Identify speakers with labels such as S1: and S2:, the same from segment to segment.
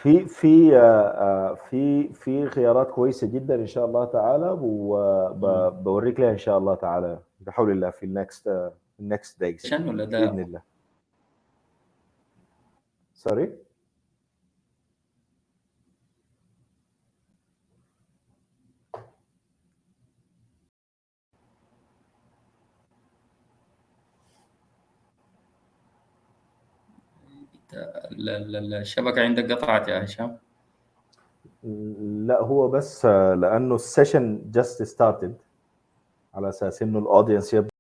S1: في خيارات كويسة جدًا إن شاء الله تعالى،
S2: إمم.
S1: باورّيك ليها إن شاء الله تعالى بحول الله في الnext days
S2: عشان والّا ده
S1: بإذن الله. sorry؟
S2: الشبكة عندك قطعت يا هشام.
S1: لأ، هو بس لأنه الsession just started على أساس إنه الaudience يبدأ.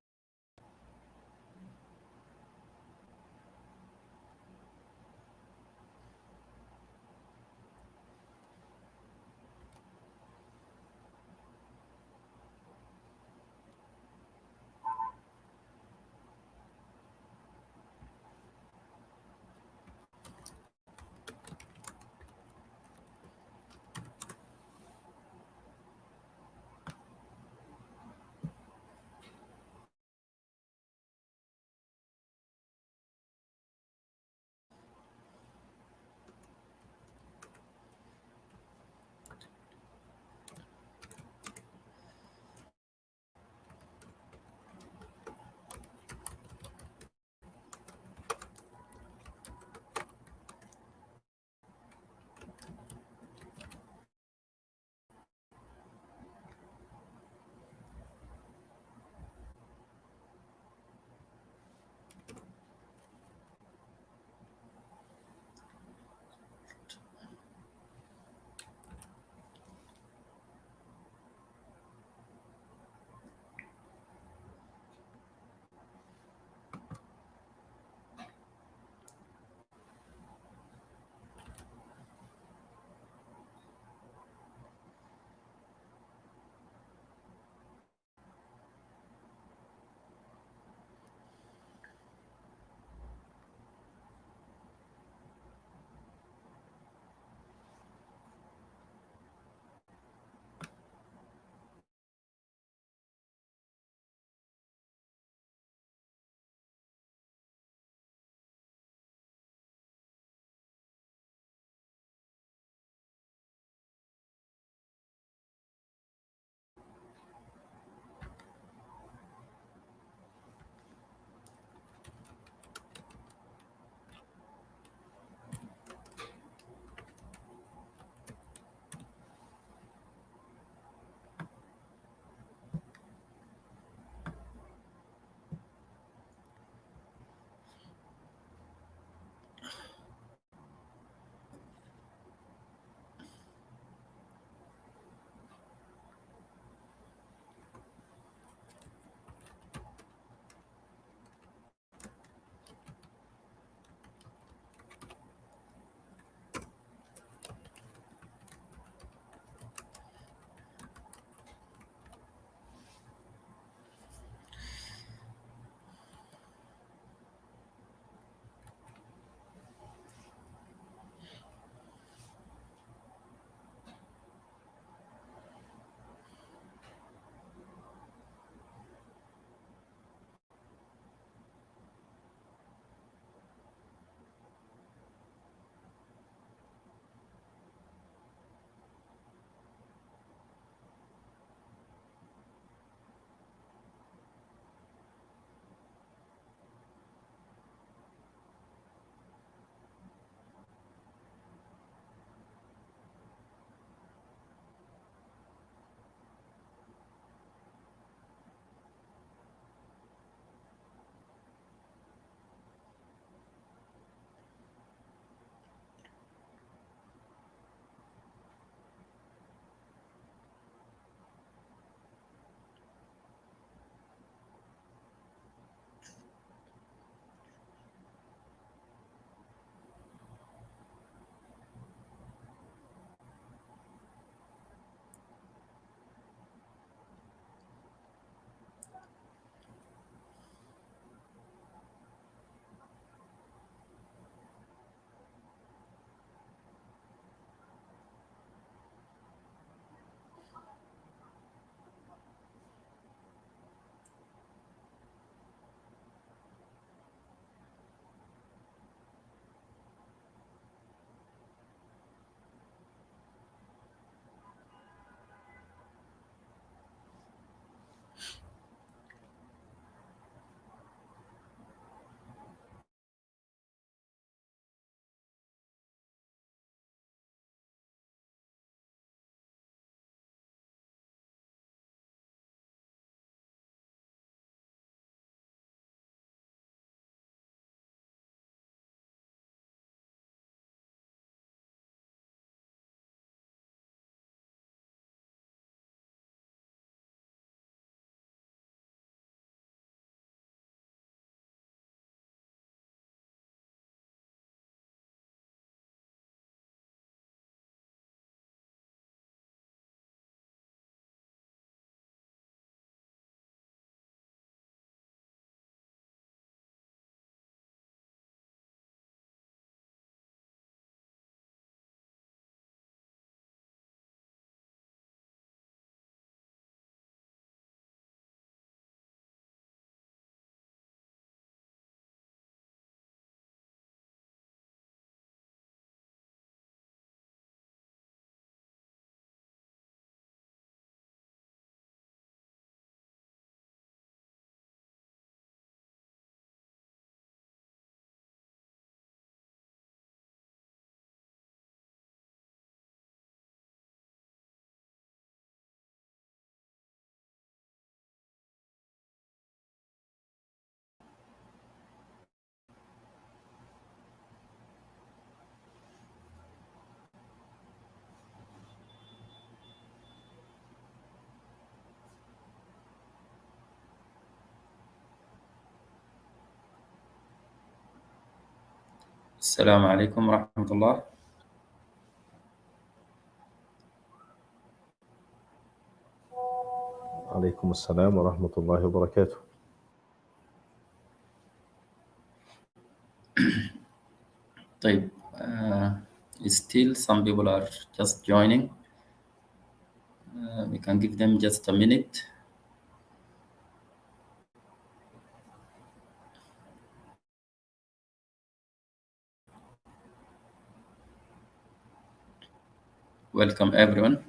S2: السلام عليكم ورحمة الله.
S1: عليكم السلام ورحمة الله وبركاته.
S2: طيب, still some people are just joining. We can give them just a minute. Welcome everyone.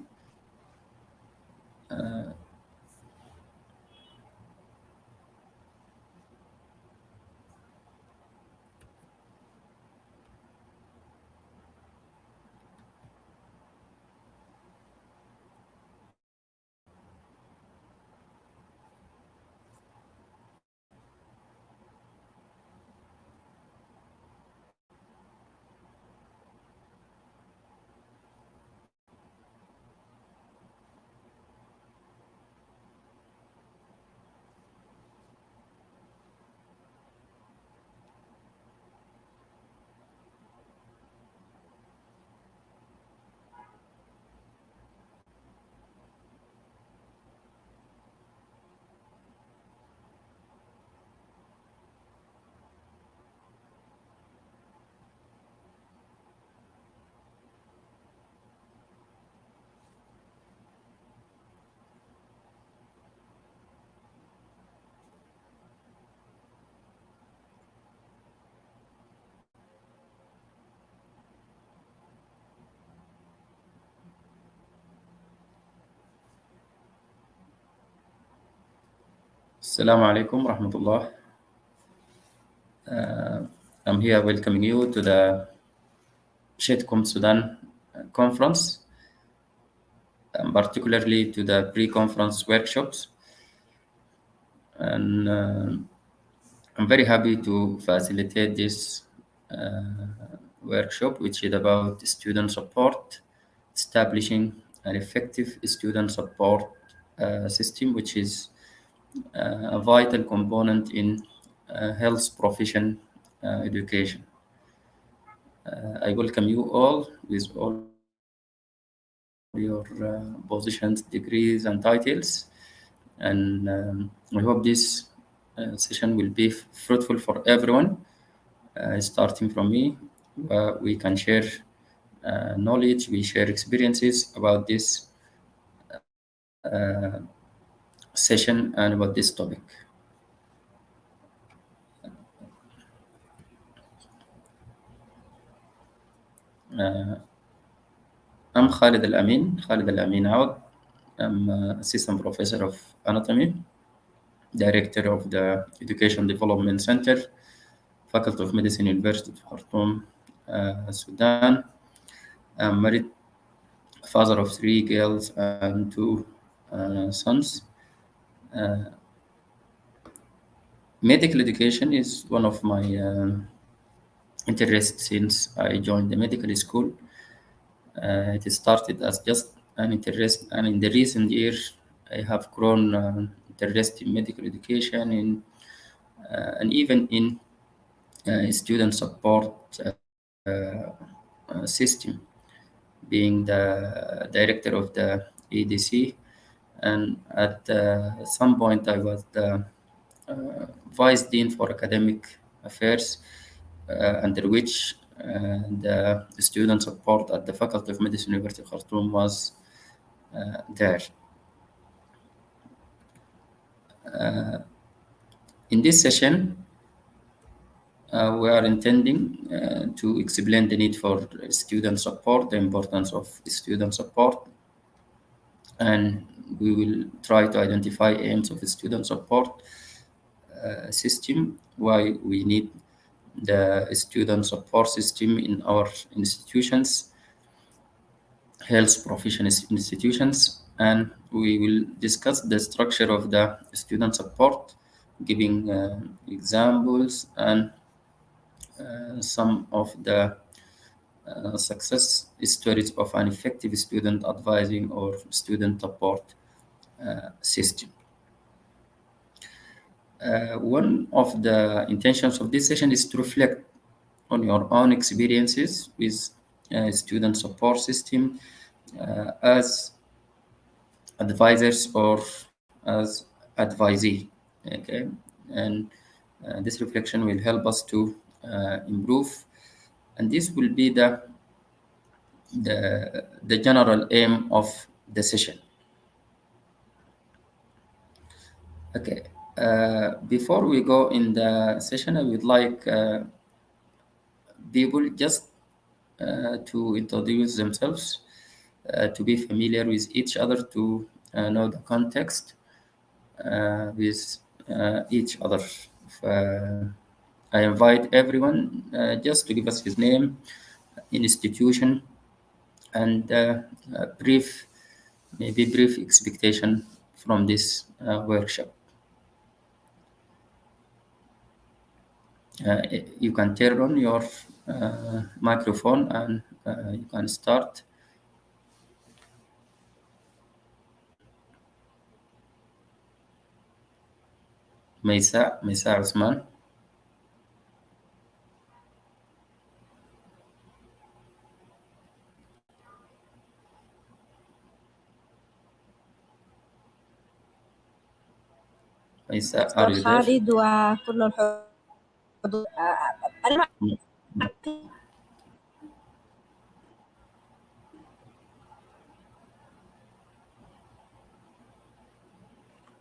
S2: السلام عليكم ورحمة الله. I'm here welcoming you to the Shetcom Sudan conference, and particularly to the pre-conference workshops. And I'm very happy to facilitate this workshop, which is about student support, establishing an effective student support system, which is a vital component in health profession education. I welcome you all with all your positions, degrees, and titles, and I hope this session will be fruitful for everyone, starting from me. We can share knowledge, we share experiences about this session and about this topic. I'm Khalid Al-Amin Awad. I'm Assistant Professor of Anatomy, Director of the Education Development Center, Faculty of Medicine, University of Khartoum, Sudan. I'm married, father of 3 girls and 2 sons. Medical education is one of my interests since I joined the medical school. It started as just an interest, and in the recent years, I have grown interest in medical education and even in student support system, being the director of the EDC, and at some point I was the Vice Dean for Academic Affairs, under which the student support at the Faculty of Medicine, University of Khartoum was there. In this session, we are intending to explain the need for student support, the importance of student support, and we will try to identify aims of the student support system, why we need the student support system in our institutions, health profession institutions, and we will discuss the structure of the student support, giving examples and some of the success stories of an effective student advising or student support system. One of the intentions of this session is to reflect on your own experiences with student support system as advisors or as advisee. Okay, and this reflection will help us to improve, and this will be the general aim of the session. Okay, before we go in the session, I would like people just to introduce themselves, to be familiar with each other, to know the context with each other. I invite everyone just to give us his name, institution, and brief expectation from this workshop. You can turn on your microphone and you can start. ميساء عثمان. ميساء
S3: دكتور
S2: are you there؟
S3: خالد وكل الحضور. أنا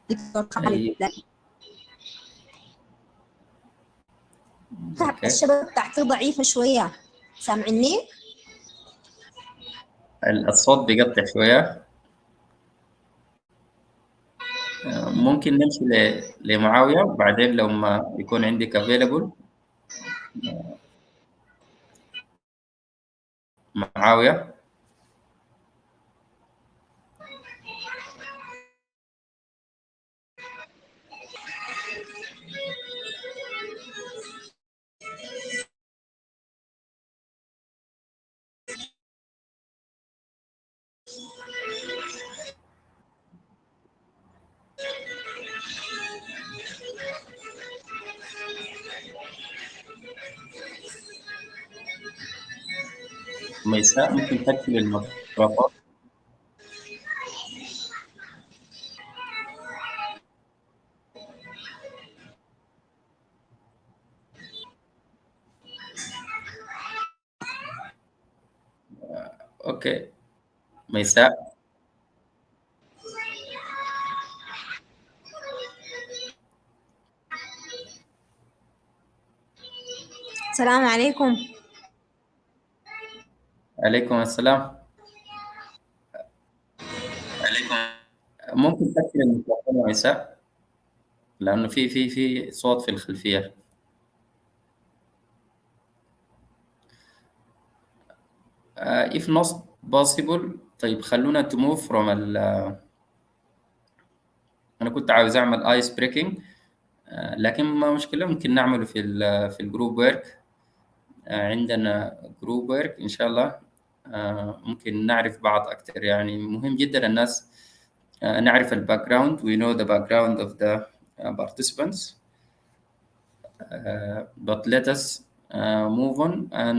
S3: دكتور خالد لا.
S2: أوكي.
S3: الشبكة بتاعتي ضعيفة شوية، سامعني؟
S2: الصوت بيقطع شوية. ممكن نمشي لمعاوية وبعدين لو ما يكون عندك available. معاوية. ميساء ممكن تقفل الميكروفون. اوكي ميساء.
S3: السلام عليكم.
S2: عليكم السلام. ممكن تقفل الميكروفون يا ميساء لأنه في صوت في الخلفية. if not possible طيب خلونا to move from أنا كنت عاوز أعمل ايس بريكنج لكن ما مشكلة، ممكن نعمله في الجروب ورك. عندنا جروب ورك إن شاء الله. ممكن نعرف بعض أكثر، يعني مهم جدا الناس نعرف الباك جراوند. we know the background of the participants. But let us move on and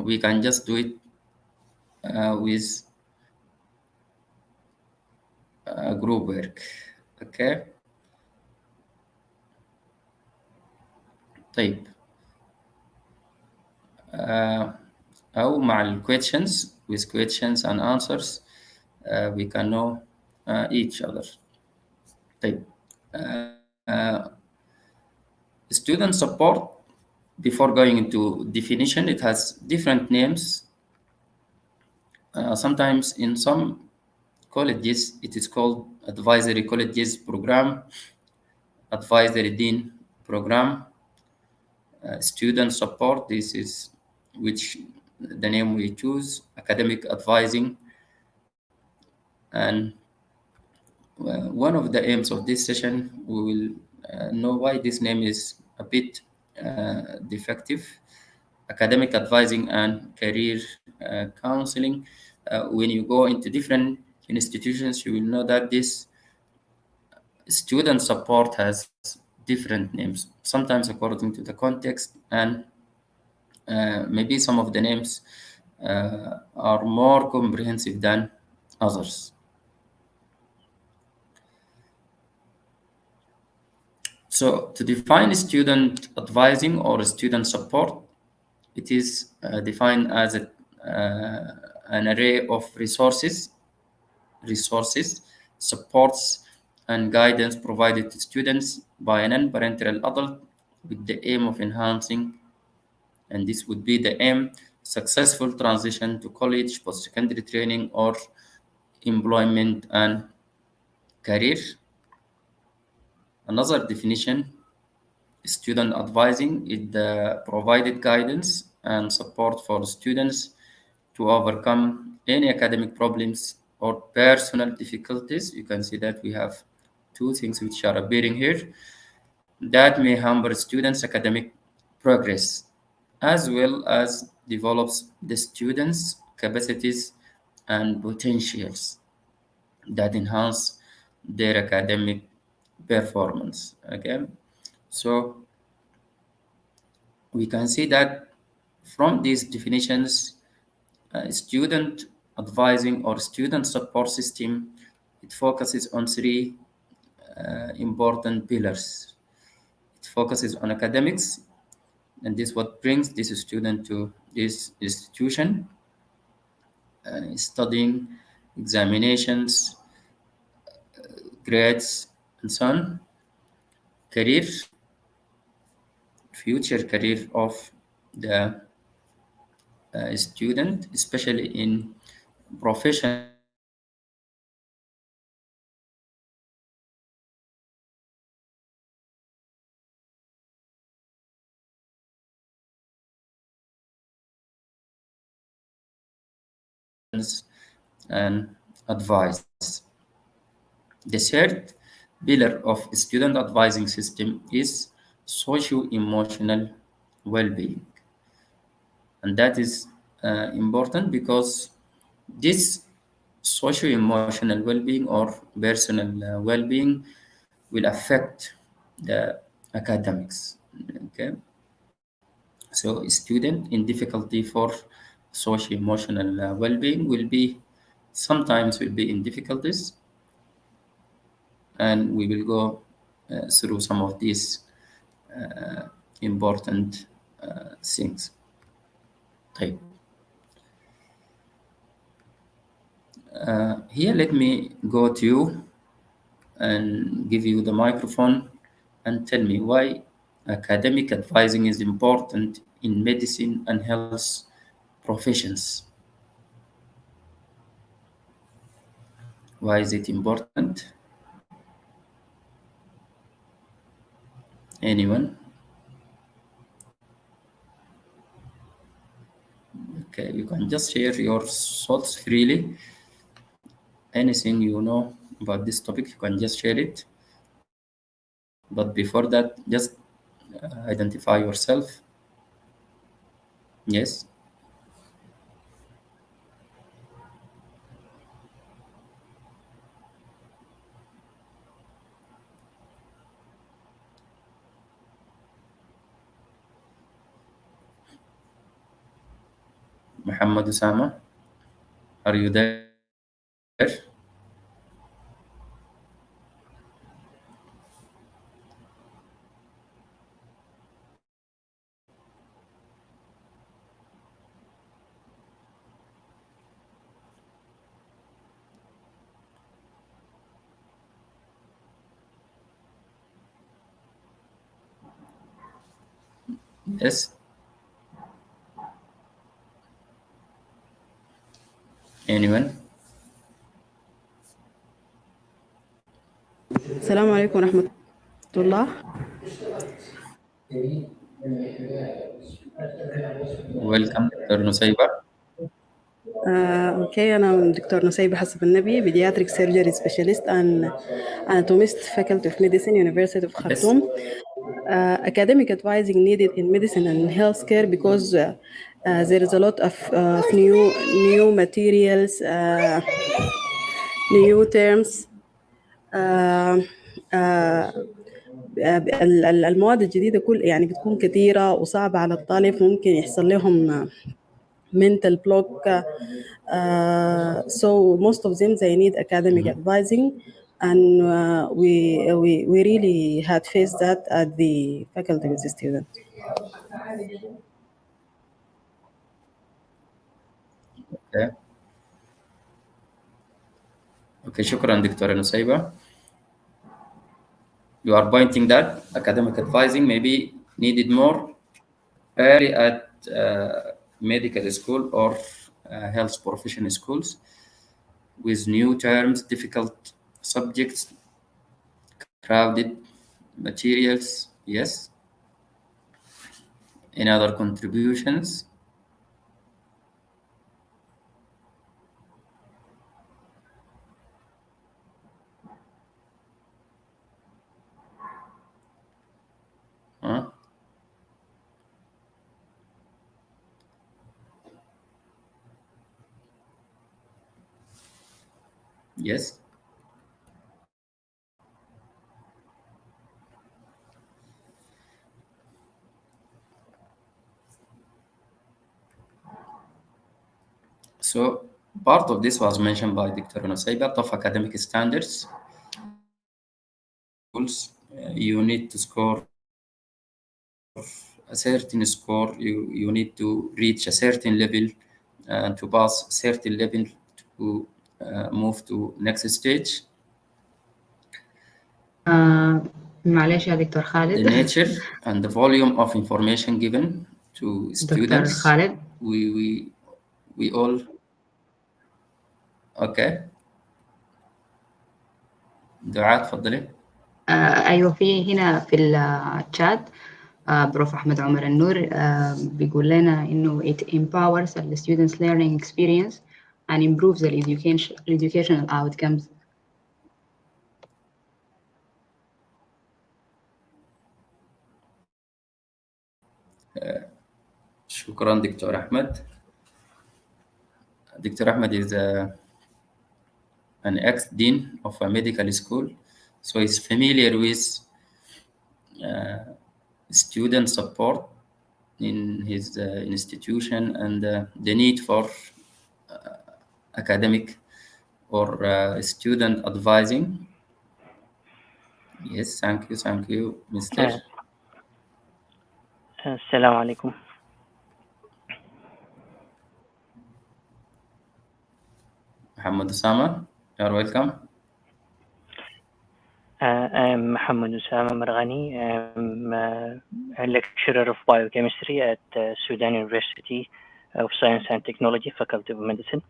S2: we can just do it with group work. Okay. طيب أو مع ال questions, with questions and answers we can know each other. طيب student support, before going into definition, it has different names. Sometimes in some colleges it is called advisory colleges program, advisory dean program, student support, this is which the name we choose, academic advising. And one of the aims of this session, we will know why this name is a bit defective. Academic advising and career counseling. When you go into different institutions, you will know that this student support has different names, sometimes according to the context and maybe some of the names are more comprehensive than others. So to define student advising or student support, it is defined as an array of resources, supports, and guidance provided to students by a non-parental adult with the aim of enhancing, and this would be the aim, successful transition to college, post-secondary training, or employment and career. Another definition, student advising is the provided guidance and support for students to overcome any academic problems or personal difficulties. You can see that we have two things which are appearing here that may hamper students' academic progress, as well as develops the students' capacities and potentials that enhance their academic performance. Okay, so we can see that from these definitions, student advising or student support system, it focuses on three important pillars. It focuses on academics, and this is what brings this student to this institution, studying, examinations, grades, and so on. Career, future career of the student, especially in profession and advice. The third pillar of student advising system is socio-emotional well-being, and that is important because this socio-emotional well-being or personal well-being will affect the academics. Okay, so a student in difficulty for socio-emotional well-being will be in difficulties, and we will go through some of these important things. طيب. Here let me go to you and give you the microphone and tell me why academic advising is important in medicine and health professions. Why is it important? Anyone? Okay, you can just share your thoughts freely. Anything you know about this topic, you can just share it. But before that, just identify yourself. Yes. Muhammad Usama, are you there? Yes. Anyone?
S4: السلام عليكم ورحمة الله.
S2: Welcome, Dr. Nusayba.
S4: اوكي انا دكتور نسيبة حسب النبي pediatric surgery specialist and anatomist faculty of medicine University of Khartoum. Academic advising needed in medicine and healthcare because there is a lot of new materials, new terms, المواد الجديدة كل يعني بتكون كثيرة وصعبة على الطالب، ممكن يحصل لهم mental block. So most of them they need academic advising, and we really had faced that at the faculty with the students.
S2: Okay, شكرا دكتورة نسيبة. You are pointing that academic advising may be needed more early at medical school or health profession schools with new terms, difficult subjects, crowded materials. Yes. Any other contributions? Huh? Yes. So part of this was mentioned by Dr. Nusayba, tough academic standards. You need to score a certain score. You need to reach a certain level to pass a certain level to move to next stage.
S5: معلش يا دكتور
S2: The
S5: خالد.
S2: nature and the volume of information given to
S5: دكتور
S2: students.
S5: خالد.
S2: We all. Okay. دعاء تفضلي.
S5: أيوة، في هنا في الشات بروف أحمد عمر النور بيقول لنا إنه it empowers the students' learning experience and improves the educational outcomes.
S2: شكرا دكتور أحمد. Dr. Ahmed is an ex-dean of a medical school, so he's familiar with student support in his institution and the need for academic or student advising. Yes, thank you, Mr.
S6: السلام عليكم.
S2: Muhammad Usama, you are welcome.
S6: I'm Muhammad Usama Marghani. I'm a lecturer of biochemistry at Sudan University of Science and Technology, Faculty of Medicine.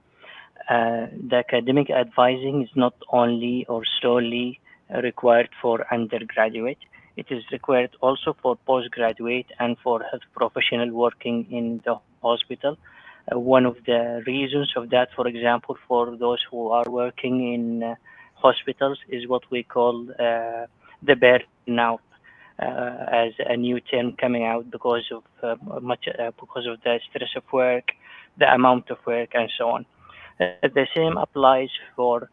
S6: The academic advising is not only or solely required for undergraduate. It is required also for postgraduate and for health professional working in the hospital. One of the reasons of that, for example, for those who are working in hospitals is what we call the burnout, as a new term coming out because of because of the stress of work, the amount of work, and so on. The same applies for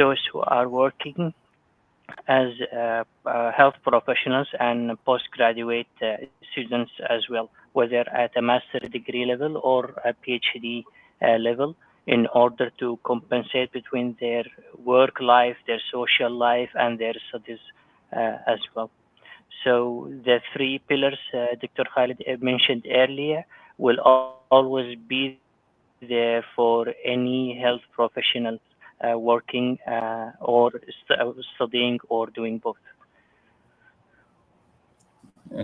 S6: those who are working as health professionals and postgraduate students as well, whether at a master degree level or a PhD level, in order to compensate between their work life, their social life, and their studies as well. So the three pillars Dr. Khalid mentioned earlier will always be there for any health professional working or studying or doing both.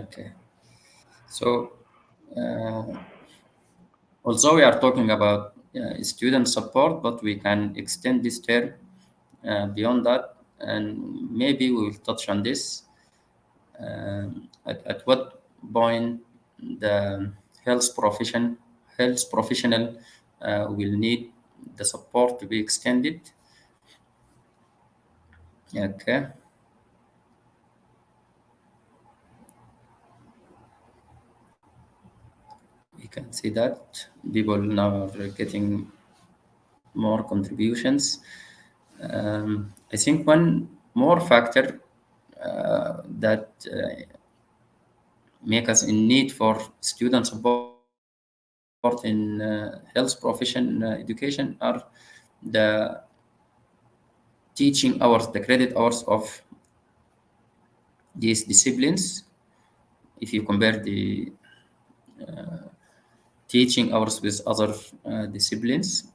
S2: Okay. So, although we are talking about student support, but we can extend this term beyond that, and maybe we will touch on this. At what point the health professional will need the support to be extended. Okay. We can see that people now are getting more contributions. I think one more factor that make us in need for student support in health profession education are the teaching hours, the credit hours of these disciplines. If you compare the teaching hours with other disciplines,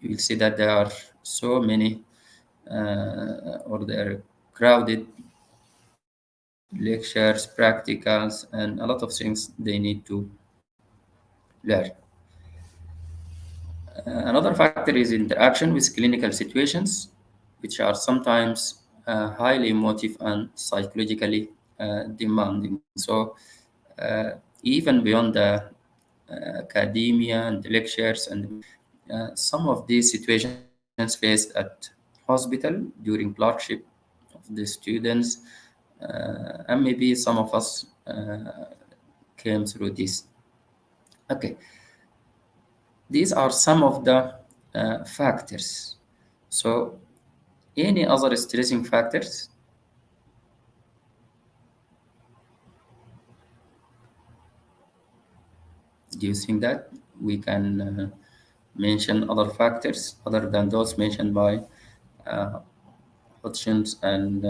S2: you will see that there are so many or they are crowded lectures, practicals, and a lot of things they need to learn. Another factor is interaction with clinical situations, which are sometimes highly emotive and psychologically demanding. So, even beyond the academia and the lectures, and some of these situations faced at hospital during clerkship of the students, and maybe some of us came through this. Okay, these are some of the factors. So, any other stressing factors? Do you think that we can mention other factors other than those mentioned by Hutchins and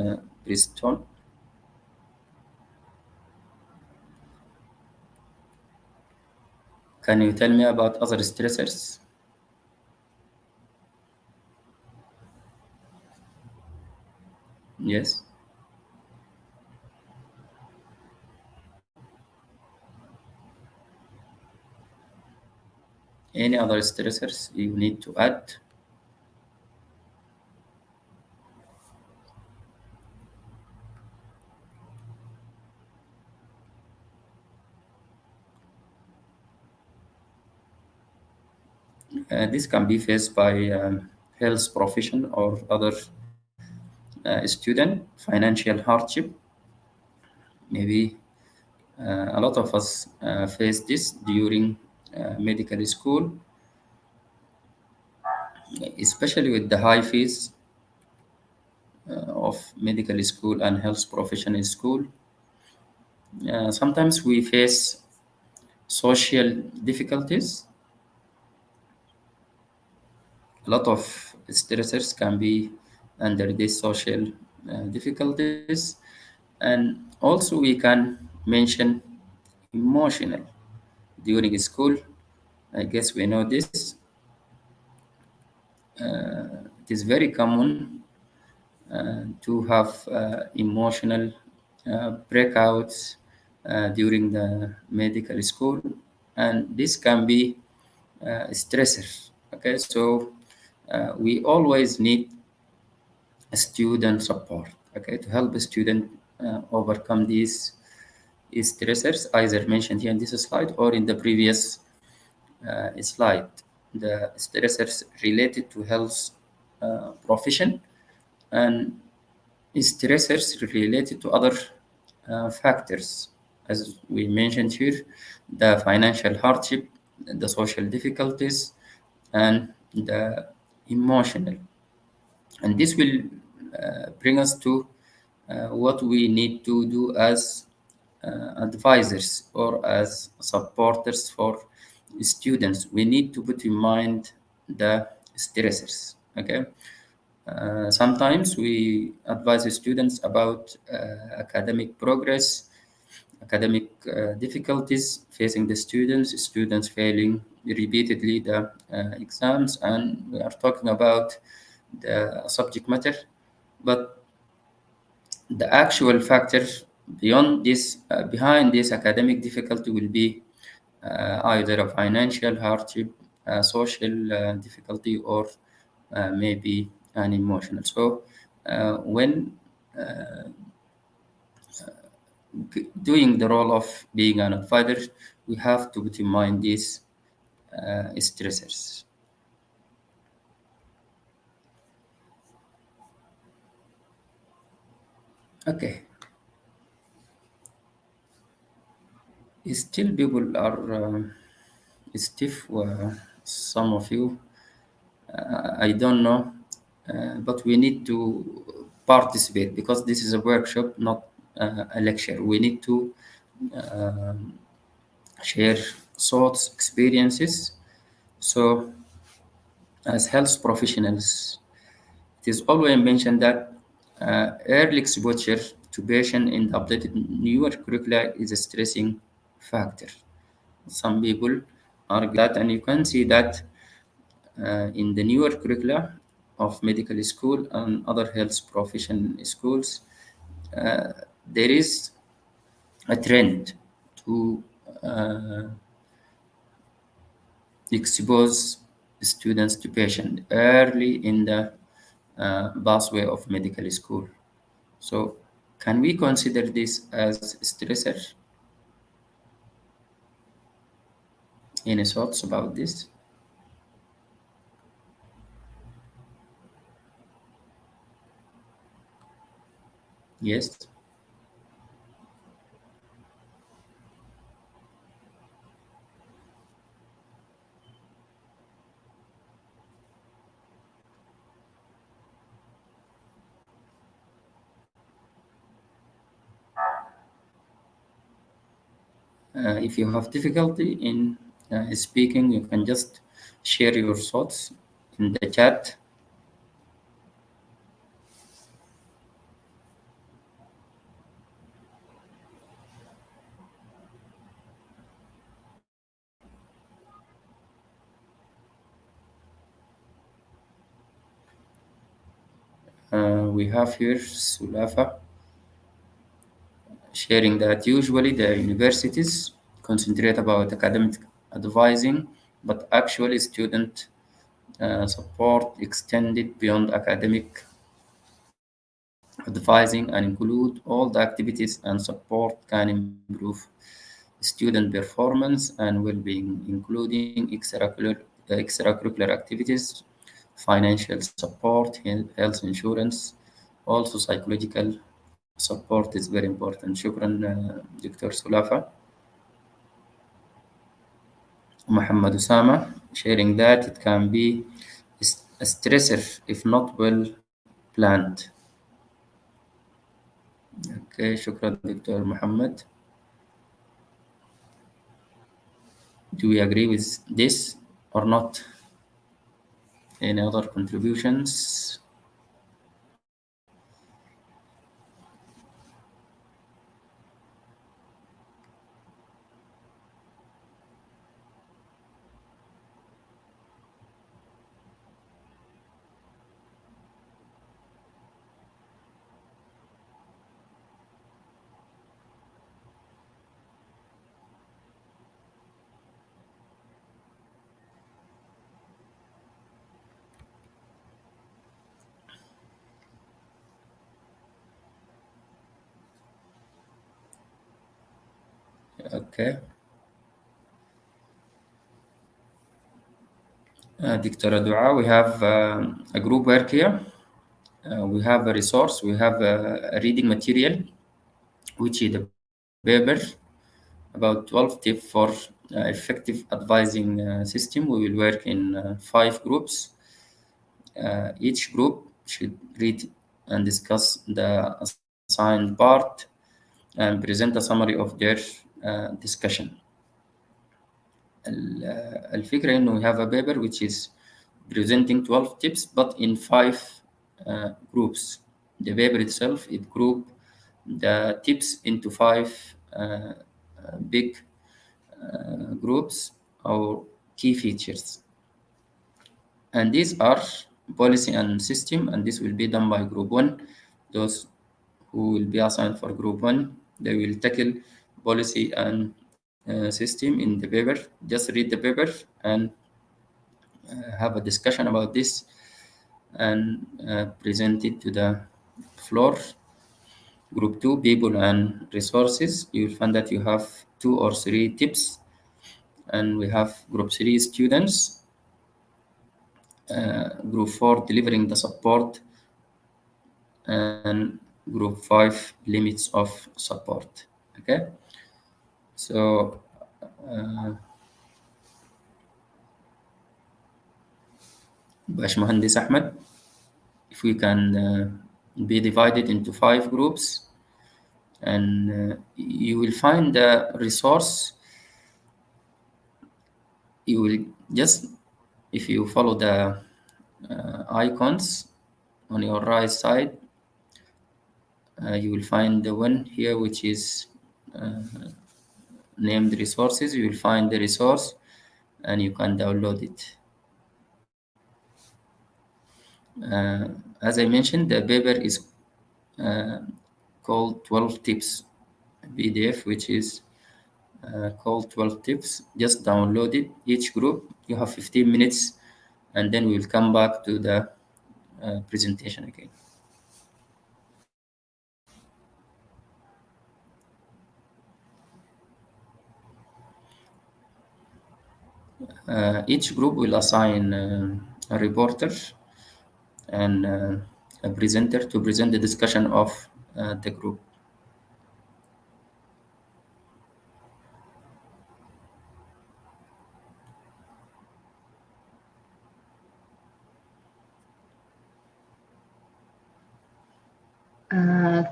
S2: Briston? Can you tell me about other stressors? Yes. Any other stressors you need to add? This can be faced by health profession or other student, financial hardship. Maybe a lot of us face this during medical school, especially with the high fees of medical school and health professional school. Sometimes we face social difficulties. A lot of stressors can be under these social difficulties, and also we can mention emotional during school. I guess we know this. It is very common to have emotional breakouts during the medical school, and this can be stressor. Okay, so we always need student support, okay, to help the student overcome these stressors, either mentioned here in this slide or in the previous slide. The stressors related to health profession and stressors related to other factors, as we mentioned here, the financial hardship, the social difficulties, and the emotional. And this will bring us to what we need to do as advisors or as supporters for students. We need to put in mind the stressors. Okay. Sometimes we advise the students about academic progress, academic difficulties facing the students failing repeatedly the exams, and we are talking about the subject matter. But the actual factor beyond this, behind this academic difficulty will be either a financial hardship, a social difficulty, or maybe an emotional. So when doing the role of being an advisor, we have to put in mind these stressors. Okay. Still, people are stiff. Some of you, I don't know, but we need to participate, because this is a workshop, not a lecture. We need to share thoughts, experiences. So as health professionals, it is always mentioned that early exposure to patient in the updated newer curricula is a stressing factor. Some people argue that, and you can see that in the newer curricula of medical school and other health profession schools, there is a trend to expose students to patient early in the pathway of medical school. So can we consider this as stressor? Any thoughts about this? Yes. If you have difficulty in speaking, you can just share your thoughts in the chat. We have here Sulafa sharing that usually the universities concentrate about academic advising, but actually student support extended beyond academic advising and include all the activities and support can improve student performance and well-being, including extracurricular activities, financial support, health insurance, also psychological support is very important. Shukran, Dr. Sulafa. Muhammad Usama sharing that it can be a stressor if not well planned. Okay, shukran, Dr. Muhammad. Do we agree with this or not? Any other contributions? Okay. Dr. Dua, we have a group work here. We have a resource, we have a reading material, which is the paper about 12 tips for effective advising system. We will work in 5 groups. Each group should read and discuss the assigned part and present a summary of their discussion. الفكرة إنه we have a paper which is presenting 12 tips but in 5 groups. The paper itself, it group the tips into 5 big groups or key features. And these are policy and system, and this will be done by group 1. Those who will be assigned for group 1, they will tackle policy and system in the paper. Just read the paper and have a discussion about this and present it to the floor. Group 2, people and resources, you will find that you have 2 or 3 tips, and we have group 3, students. Group 4, delivering the support, and group 5, limits of support. Okay, so Bashmahandis Ahmed, if we can be divided into 5 groups, and you will find the resource. You will just, if you follow the icons on your right side, you will find the one here which is named resources. You will find the resource and you can download it. As I mentioned, the paper is called 12 tips PDF, which is called 12 tips. Just download it. Each group, you have 15 minutes, and then we'll come back to the presentation again. Each group will assign a reporter and a presenter to present the discussion of the group.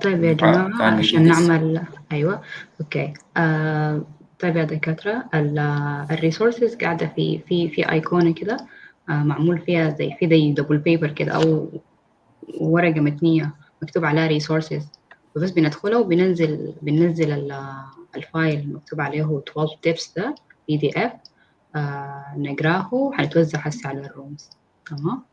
S5: طيب يا جماعة
S2: Can we do
S5: عشان
S2: this?
S5: نعمل أيوة أوكي طيب يا دكاترة الريسورسز قاعدة في أيقونة كده معمول فيها زي دبل بيبر كده أو ورقة متنية مكتوب عليها ريسورسز، وبس بندخلها بننزل الفايل المكتوب عليه 12 tips ده PDF نقراه وحنتوزع هسه على الرومز. تمام.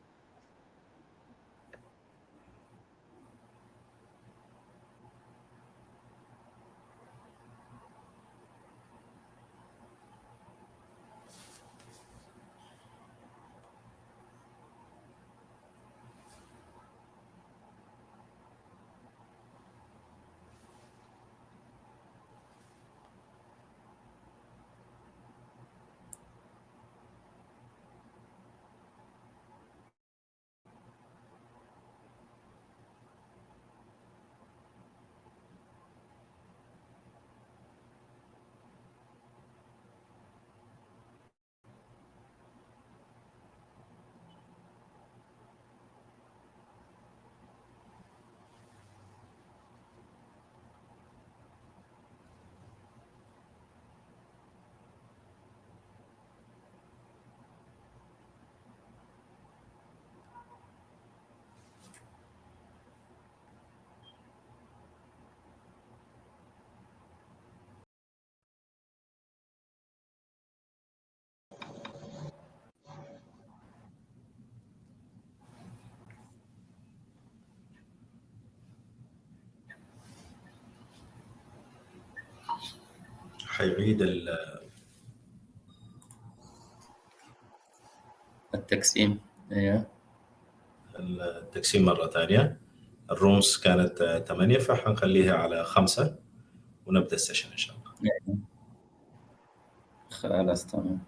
S1: حيعيد
S2: التقسيم. أيوة.
S1: التقسيم مرة ثانية. الرومز كانت 8 فحنخليها على 5 ونبدأ السيشن إن شاء الله.
S2: خلاص تمام.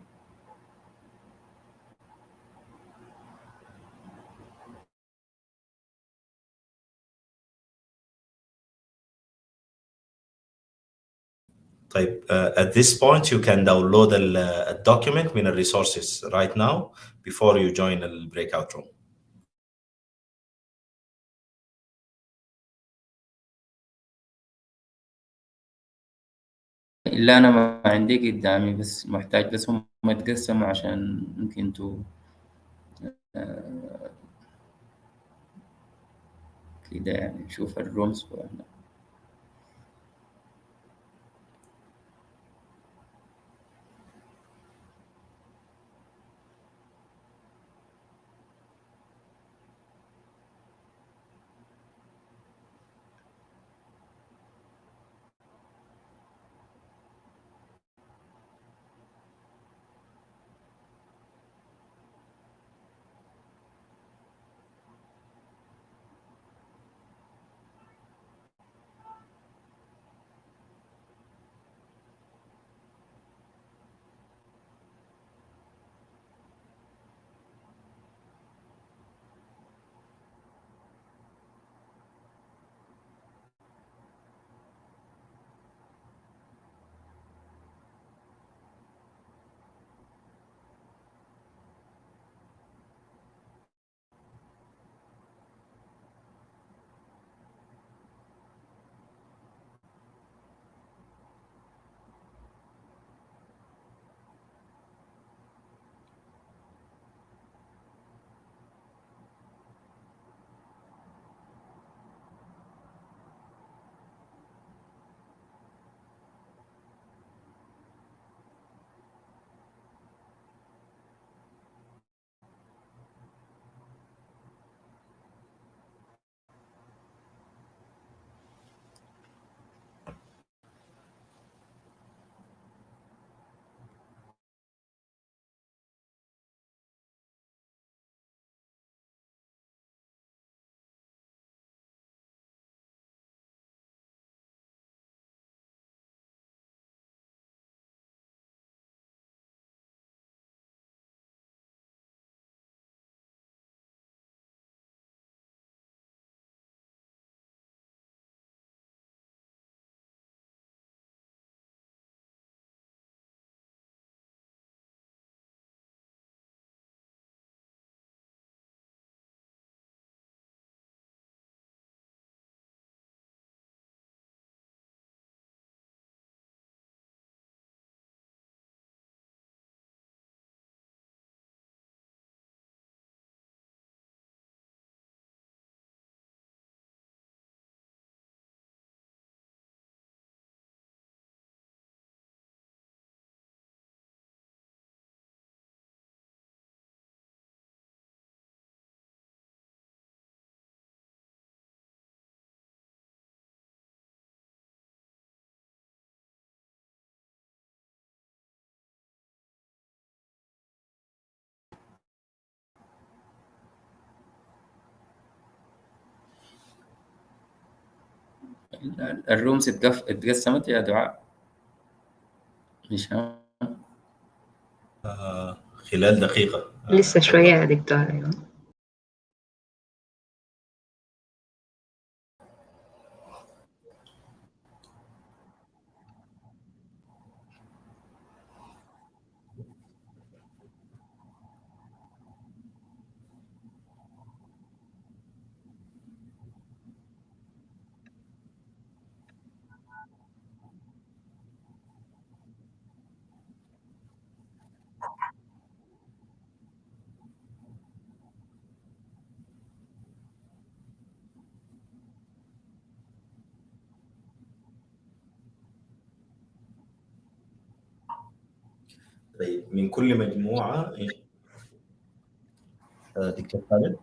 S1: طيب at this point you can download a document من resources right now before you join the breakout room.
S2: إلا أنا ما عندي قدامي، بس محتاج بس هم يتقسموا عشان ممكن انتوا كده يعني نشوف الرومز ولا. الرومز اتقسمت يا دعاء؟ مش
S1: خلال دقيقة.
S5: لسه شوية يا دكتور. أيوة.
S1: طيب من كل مجموعة دكتور خالد.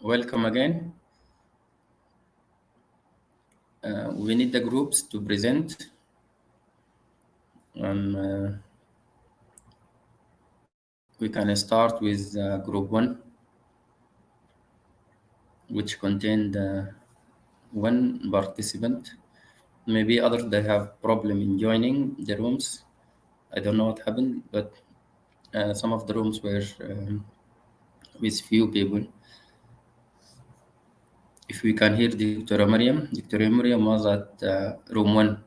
S2: Welcome again. We need the groups to present. We can start with group 1, which contained one participant. Maybe others they have problem in joining the rooms. I don't know what happened, but some of the rooms were with few people. If we can hear Dr. Mariam was at room 1.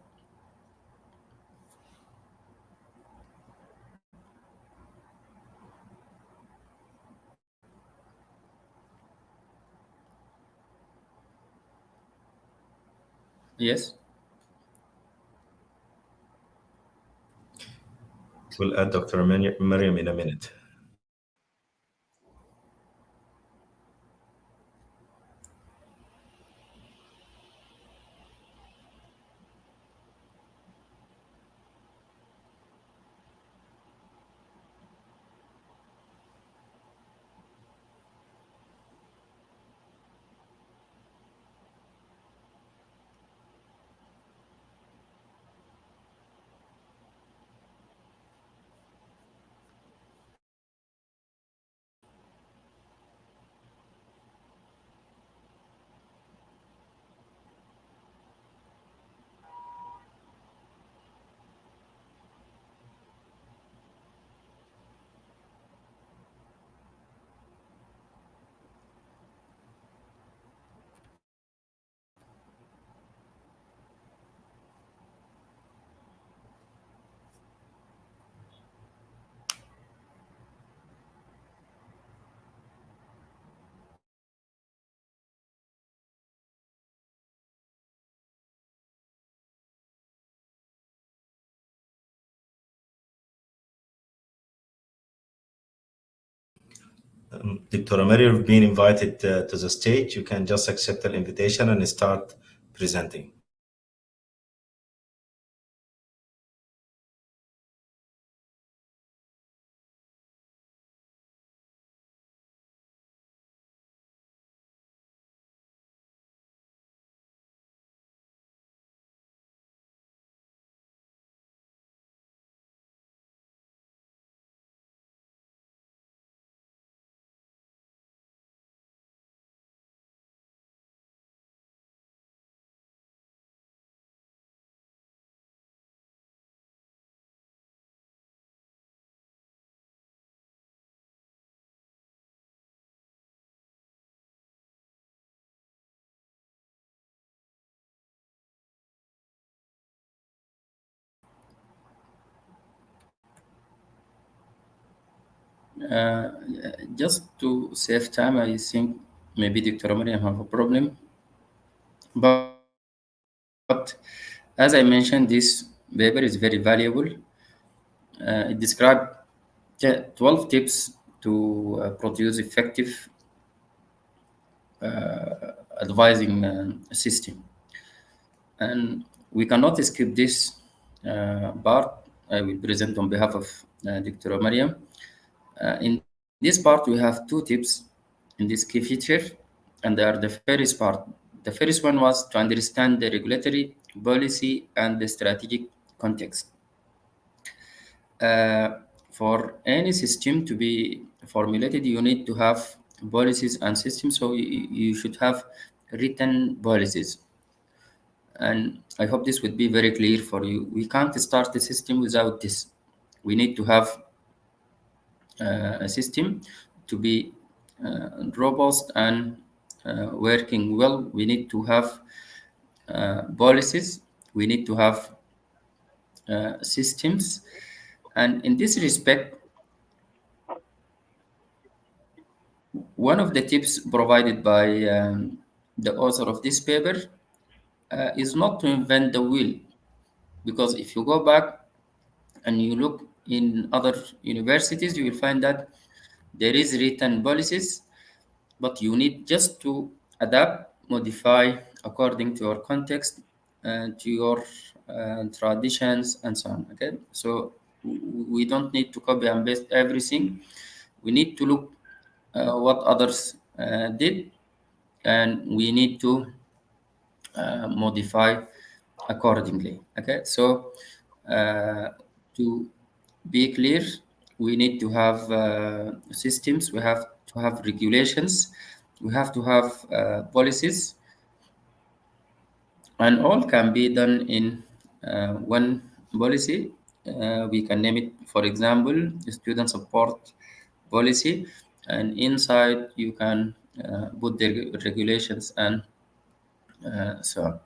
S2: Yes.
S1: We'll add Dr. Mariam in a minute. Dr. Mariam, you've been invited to the stage. You can just accept the invitation and start presenting.
S2: Just to save time, I think maybe Dr. Mariam have a problem. But as I mentioned, this paper is very valuable. It described 12 tips to produce effective advising system. And we cannot skip this part. I will present on behalf of Dr. Mariam. In this part, we have two tips in this key feature, and they are the first part. The first one was to understand the regulatory policy and the strategic context. For any system to be formulated, you need to have policies and systems, so you should have written policies. And I hope this would be very clear for you. We can't start the system without this. We need to have a system to be robust and working well. We need to have policies. We need to have systems. And in this respect, one of the tips provided by the author of this paper is not to invent the wheel, because if you go back and you look in other universities, you will find that there is written policies, but you need just to adapt, modify according to your context and to your traditions and so on. Okay, so we don't need to copy and paste everything. We need to look what others did, and we need to modify accordingly. Okay, so to be clear, we need to have systems, we have to have regulations, we have to have policies, and all can be done in one policy. We can name it, for example, student support policy, and inside you can put the regulations and so on.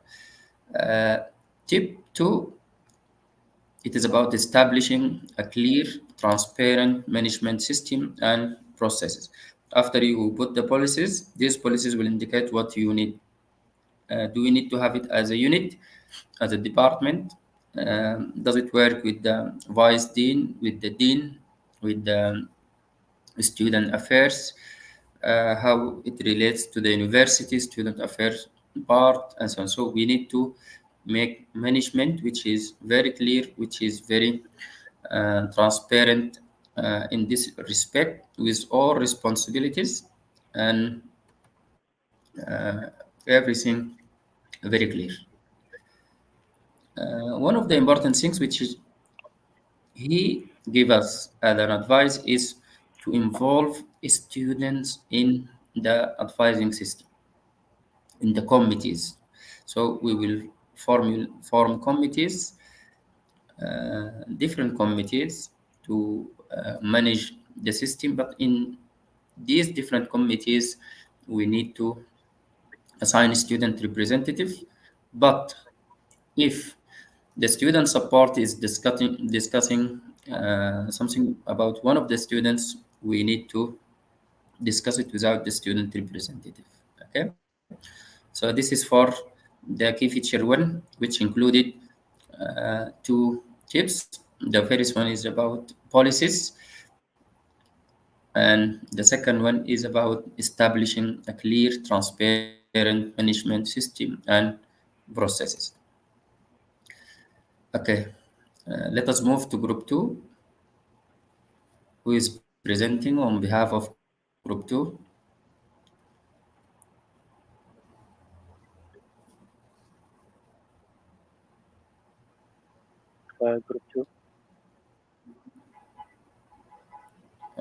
S2: Tip 2, it is about establishing a clear, transparent management system and processes. After you put the policies, these policies will indicate what you need. Do we need to have it as a unit, as a department? Does it work with the vice dean, with the dean, with the student affairs? How it relates to the university student affairs part, and so on. So we need to make management which is very clear, which is very transparent in this respect, with all responsibilities and everything very clear. One of the important things which is he gave us as an advice is to involve students in the advising system, in the committees. So we will form committees, different committees to manage the system, but in these different committees we need to assign a student representative. But if the student support is discussing something about one of the students, we need to discuss it without the student representative. Okay, so this is for the key feature 1, which included 2 tips. The first one is about policies, and the second one is about establishing a clear, transparent management system and processes. Okay, let us move to group 2, who is presenting on behalf of group 2.
S6: Group 2.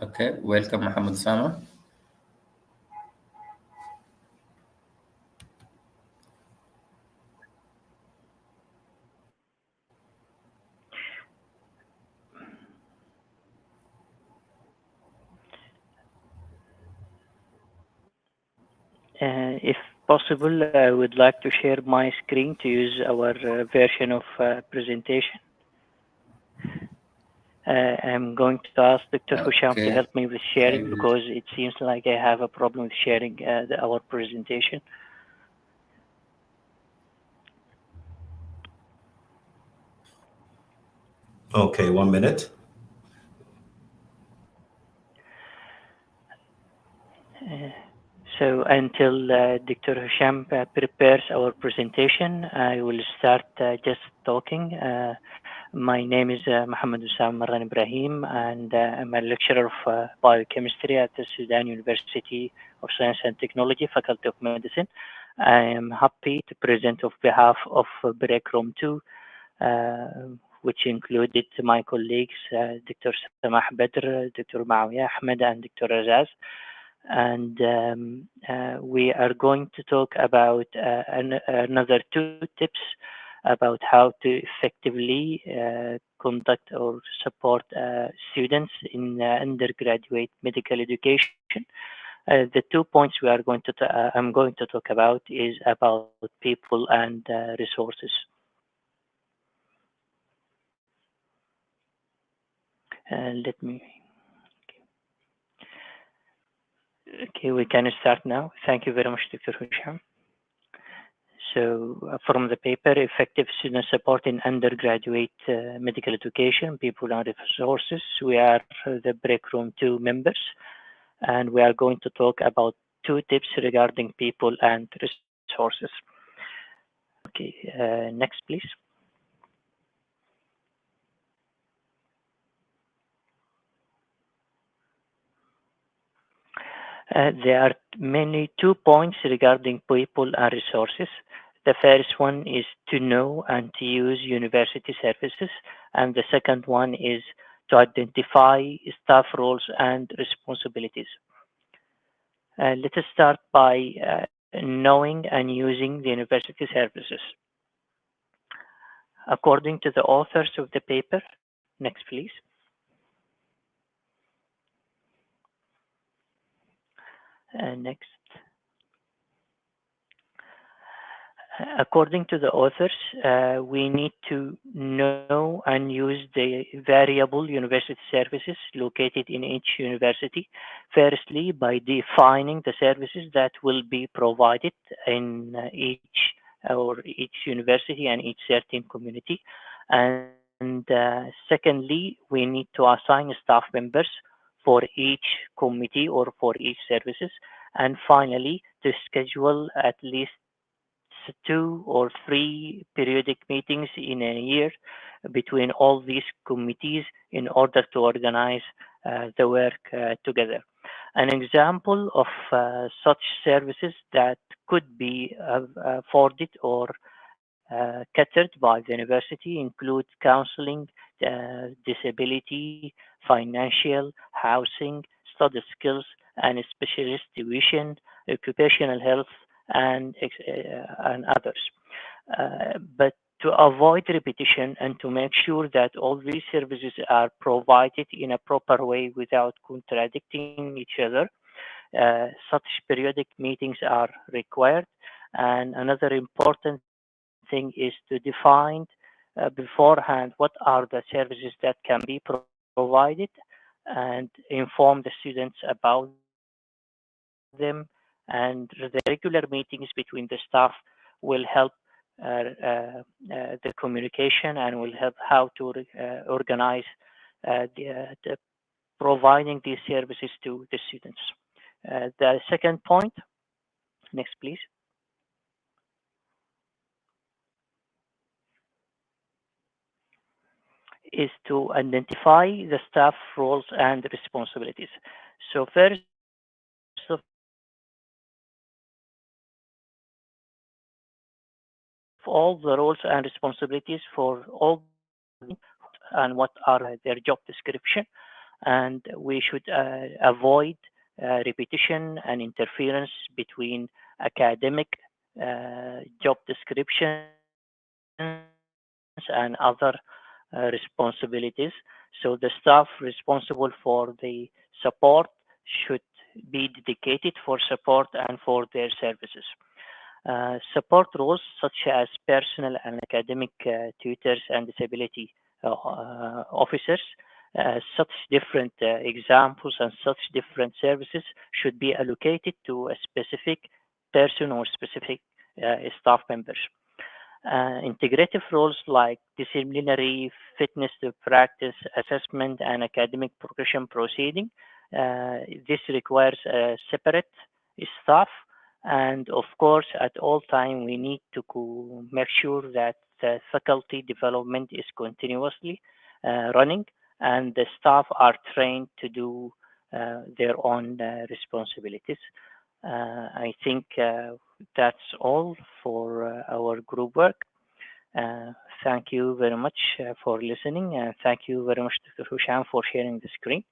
S2: Okay, welcome, Muhammad Sama.
S6: If possible, I would like to share my screen to use our version of presentation. I'm going to ask Dr. Husham to help me with sharing, because it seems like I have a problem with sharing our presentation.
S1: Okay, 1 minute.
S6: So until Dr. Husham prepares our presentation, I will start just talking. My name is Mohammed Hussam Marwan Ibrahim, and I'm a lecturer of biochemistry at the Sudan University of Science and Technology, Faculty of Medicine. I am happy to present on behalf of Break Room 2, which included my colleagues, Dr. Samah Badr, Dr. Mawiya Ahmed, and Dr. Razaz. And we are going to talk about another 2 tips about how to effectively conduct or support students in undergraduate medical education. The 2 points we are going to I'm going to talk about is about people and resources. Let me. Okay, we can start now. Thank you very much, Dr. Husham. So from the paper, Effective Student Support in Undergraduate Medical Education, People and Resources, we are the Break Room 2 members, and we are going to talk about 2 tips regarding people and resources. Okay, next please. There are many 2 points regarding people and resources. The first one is to know and to use university services, and the second one is to identify staff roles and responsibilities. Let us start by knowing and using the university services. According to the authors of the paper, next please. Next. According to the authors, we need to know and use the variable university services located in each university. Firstly, by defining the services that will be provided in each university and each certain community. And secondly, we need to assign staff members for each committee or for each services. And finally, to schedule at least 2 or 3 periodic meetings in a year between all these committees in order to organize the work together. An example of such services that could be afforded or catered by the university include counseling, disability, financial, housing, study skills, and specialist tuition, occupational health, and others. But to avoid repetition and to make sure that all these services are provided in a proper way without contradicting each other, such periodic meetings are required. And another important thing is to define beforehand what are the services that can be provided and inform the students about them, and the regular meetings between the staff will help the communication and will help how to organize the providing these services to the students. The second point, next please. Is to identify the staff roles and responsibilities. So first of all, the roles and responsibilities for all and what are their job description, and we should avoid repetition and interference between academic job descriptions and other responsibilities. So the staff responsible for the support should be dedicated for support and for their services. Support roles such as personal and academic tutors and disability officers, such different examples and such different services should be allocated to a specific person or specific staff members. Integrative roles like disciplinary, fitness to practice, assessment, and academic progression proceeding. This requires a separate staff, and of course, at all time, we need to make sure that the faculty development is continuously running, and the staff are trained to do their own responsibilities. I think that's all for our group work. Thank you very much for listening, and thank you very much, Dr. Husham, for sharing the screen.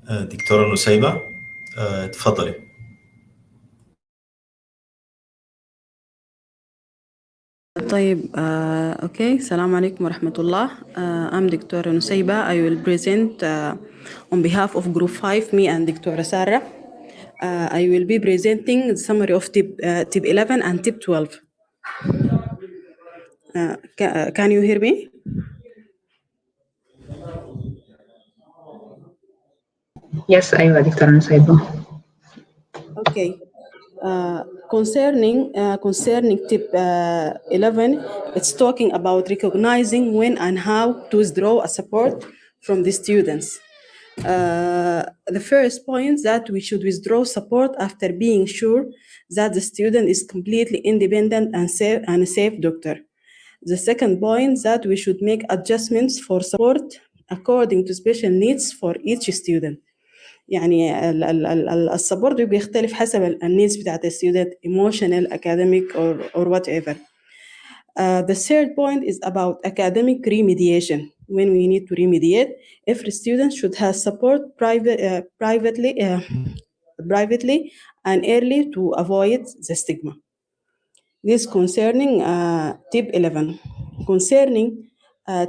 S1: دكتورة نسيبة تفضلي.
S4: طيب okay. السلام عليكم ورحمة الله. I'm Dr. Nusayba. I will present on behalf of Group 5, me and Dr. Sarah. I will be presenting the summary of tip 11 and tip 12. Can you hear me?
S5: Yes, أيوة دكتورة نسيبة.
S4: Okay. Concerning tip 11, it's talking about recognizing when and how to withdraw a support from the students. The first point that we should withdraw support after being sure that the student is completely independent and a safe doctor. The second point that we should make adjustments for support according to special needs for each student. يعني السبورت بيختلف حسب النيدز بتاعت الستودنت emotional, academic or whatever. The third point is about academic remediation. When we need to remediate, every student should have support privately and early to avoid the stigma. This concerning tip 11. Concerning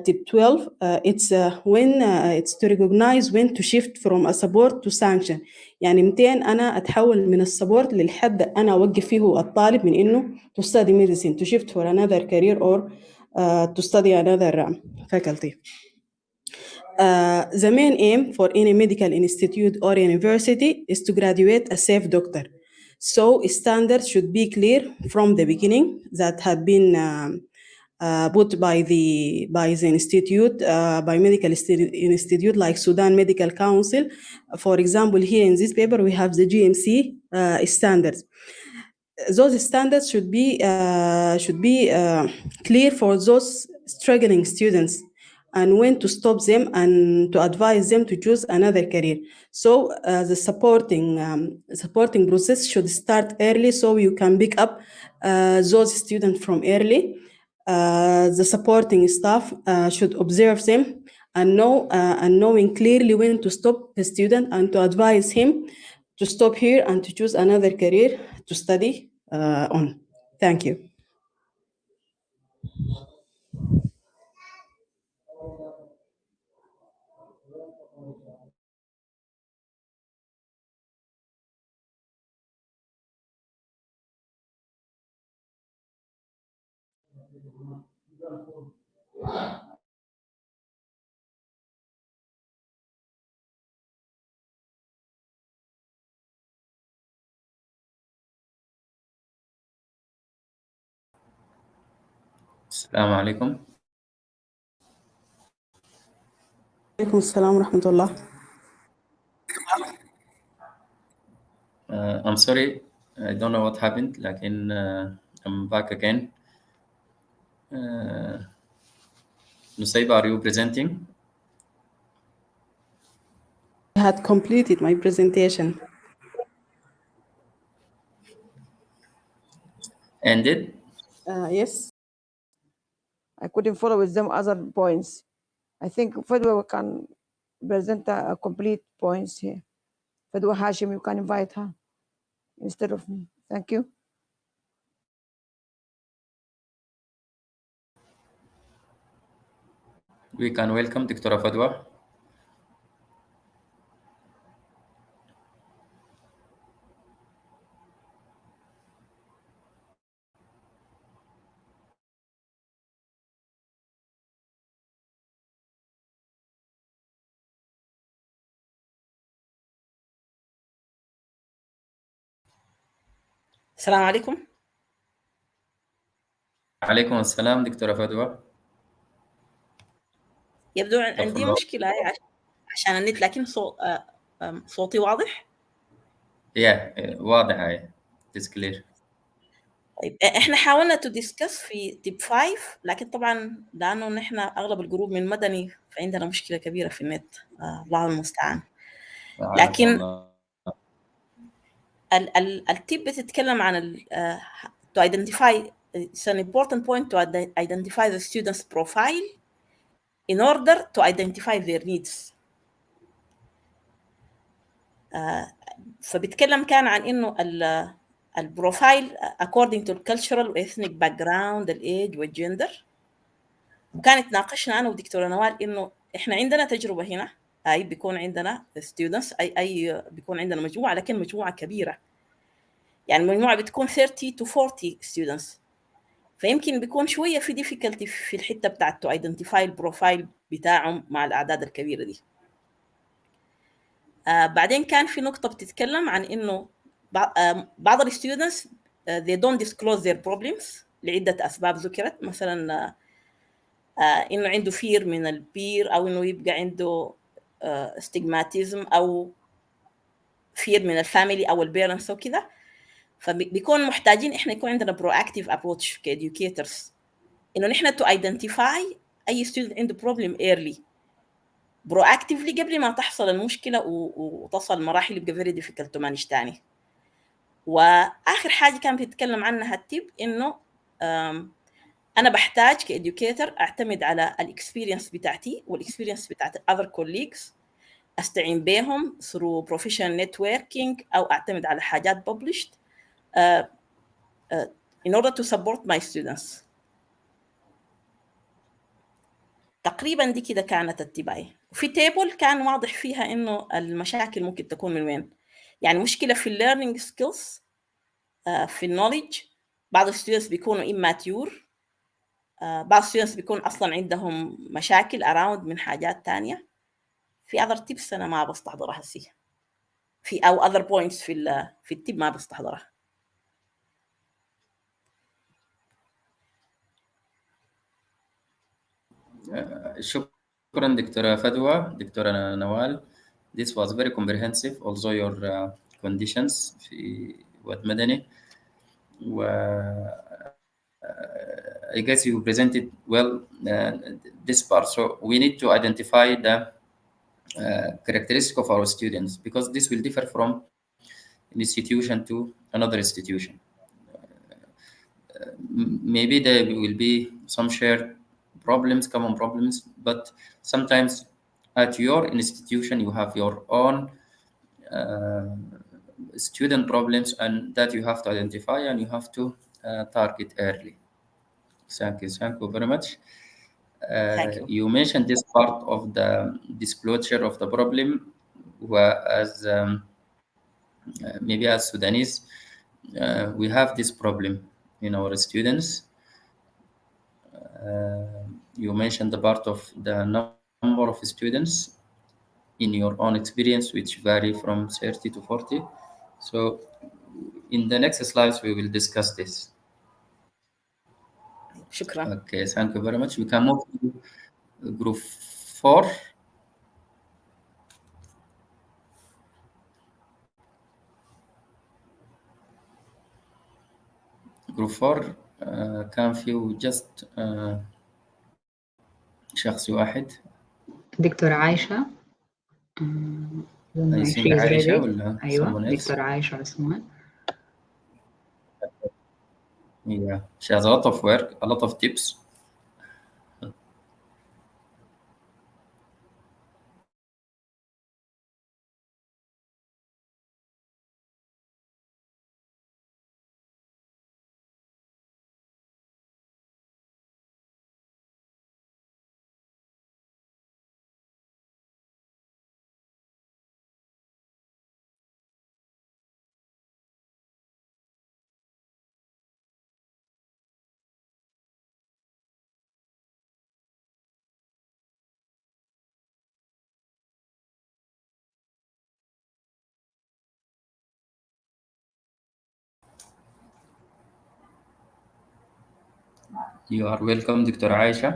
S4: tip 12, it's when it's to recognize when to shift from a support to sanction. يعني متين أنا أتحول من السبورت للحد أنا أوقف فيه الطالب من إنه to study medicine, to shift for another career or to study another faculty. The main aim for any medical institute or university is to graduate a safe doctor. So standards should be clear from the beginning that have been put by the institute, by medical institute like Sudan Medical Council. For example, here in this paper we have the GMC standards. Those standards should be clear for those struggling students, and when to stop them and to advise them to choose another career. So the supporting process should start early, so you can pick up those students from early. The supporting staff should observe them and knowing clearly when to stop the student and to advise him to stop here and to choose another career to study on. Thank you.
S2: السلام عليكم.
S4: عليكم السلام ورحمة الله.
S2: I'm sorry, I don't know what happened, لكن I'm back again. Nusayba, are you presenting?
S4: I had completed my presentation.
S2: Ended?
S4: Yes.
S7: I couldn't follow with them other points. I think Fadwa can present a complete points here. Fadwa Hashim, you can invite her instead of me. Thank you.
S2: We can welcome Dr. Fadwa.
S8: السلام عليكم.
S2: عليكم السلام دكتورة فدوى.
S8: يبدو عندي مشكلة عشان النت، لكن صوتي واضح؟
S2: واضح هاي. It is clear.
S8: طيب احنا حاولنا to discuss في تيب 5، لكن طبعا لأنه نحن أغلب الجروب من مدني فعندنا مشكلة كبيرة في النت، الله المستعان. لكن التيب بتتكلم عن to identify. It's an important point to identify the student's profile in order to identify their needs. فبيتكلم كان عن إنه البروفايل according to cultural ethnic background الage والجندر. وكانت ناقشنا أنا ودكتورة نوال إنه إحنا عندنا تجربة هنا، أي بيكون عندنا students، أي بيكون عندنا مجموعة، لكن مجموعة كبيرة، يعني المجموعة بتكون 30 to 40 students، فيمكن بيكون شوية في difficulty في الحتة بتاعت to identify البروفايل بتاعهم مع الأعداد الكبيرة دي. بعدين كان في نقطة بتتكلم عن إنه بعض ال students they don't disclose their problems لعدة أسباب ذكرت، مثلا إنه عنده fear من البير، أو إنه يبقى عنده stigmatism أو fear من الفاميلي أو البيرنتس وكده. فبيكون محتاجين إحنا يكون عندنا proactive approach كeducators، إنه نحن to identify أي student عنده problem early proactively قبل ما تحصل المشكلة وتصل مراحل يبقى very difficult to manage تاني. وآخر حاجة كان بيتكلم عنها التيب إنه أنا بحتاج كإديوكيتر أعتمد على الإكسبيرينس بتاعتي والإكسبيرينس بتاعت other colleagues، أستعين بهم through professional networking أو أعتمد على حاجات published in order to support my students. تقريبا دي كده كانت اتباعي. وفي تيبل كان واضح فيها إنه المشاكل ممكن تكون من وين. يعني مشكلة في learning skills، في knowledge، بعض students بيكونوا immature، بعض students بيكون أصلاً عندهم مشاكل around من حاجات تانية. في other tips أنا ما بستحضرها هسي، في أو other points في التيب ما بستحضرها.
S2: شكرا دكتورة فدوى. دكتورة نوال، this was very comprehensive although your conditions في واد مدني I guess you presented well this part. So we need to identify the characteristic of our students, because this will differ from an institution to another institution. Maybe there will be some shared problems, common problems, but sometimes at your institution you have your own student problems, and that you have to identify and you have to target early. Thank you very much.
S8: Thank you.
S2: You mentioned this part of the disclosure of the problem, whereas maybe as Sudanese we have this problem in our students. You mentioned the part of the number of students in your own experience, which vary from 30 to 40. So in the next slides we will discuss this.
S8: شكرا.
S2: Okay, thank you very much. We can move to group 4. Group 4 كان فيه just شخص واحد.
S5: دكتورة عايشة.
S2: عايشة ولا
S5: أيوة دكتورة عايشة عثمان.
S2: Yeah, she has a lot of work, a lot of tips. You are welcome, Dr. Aisha.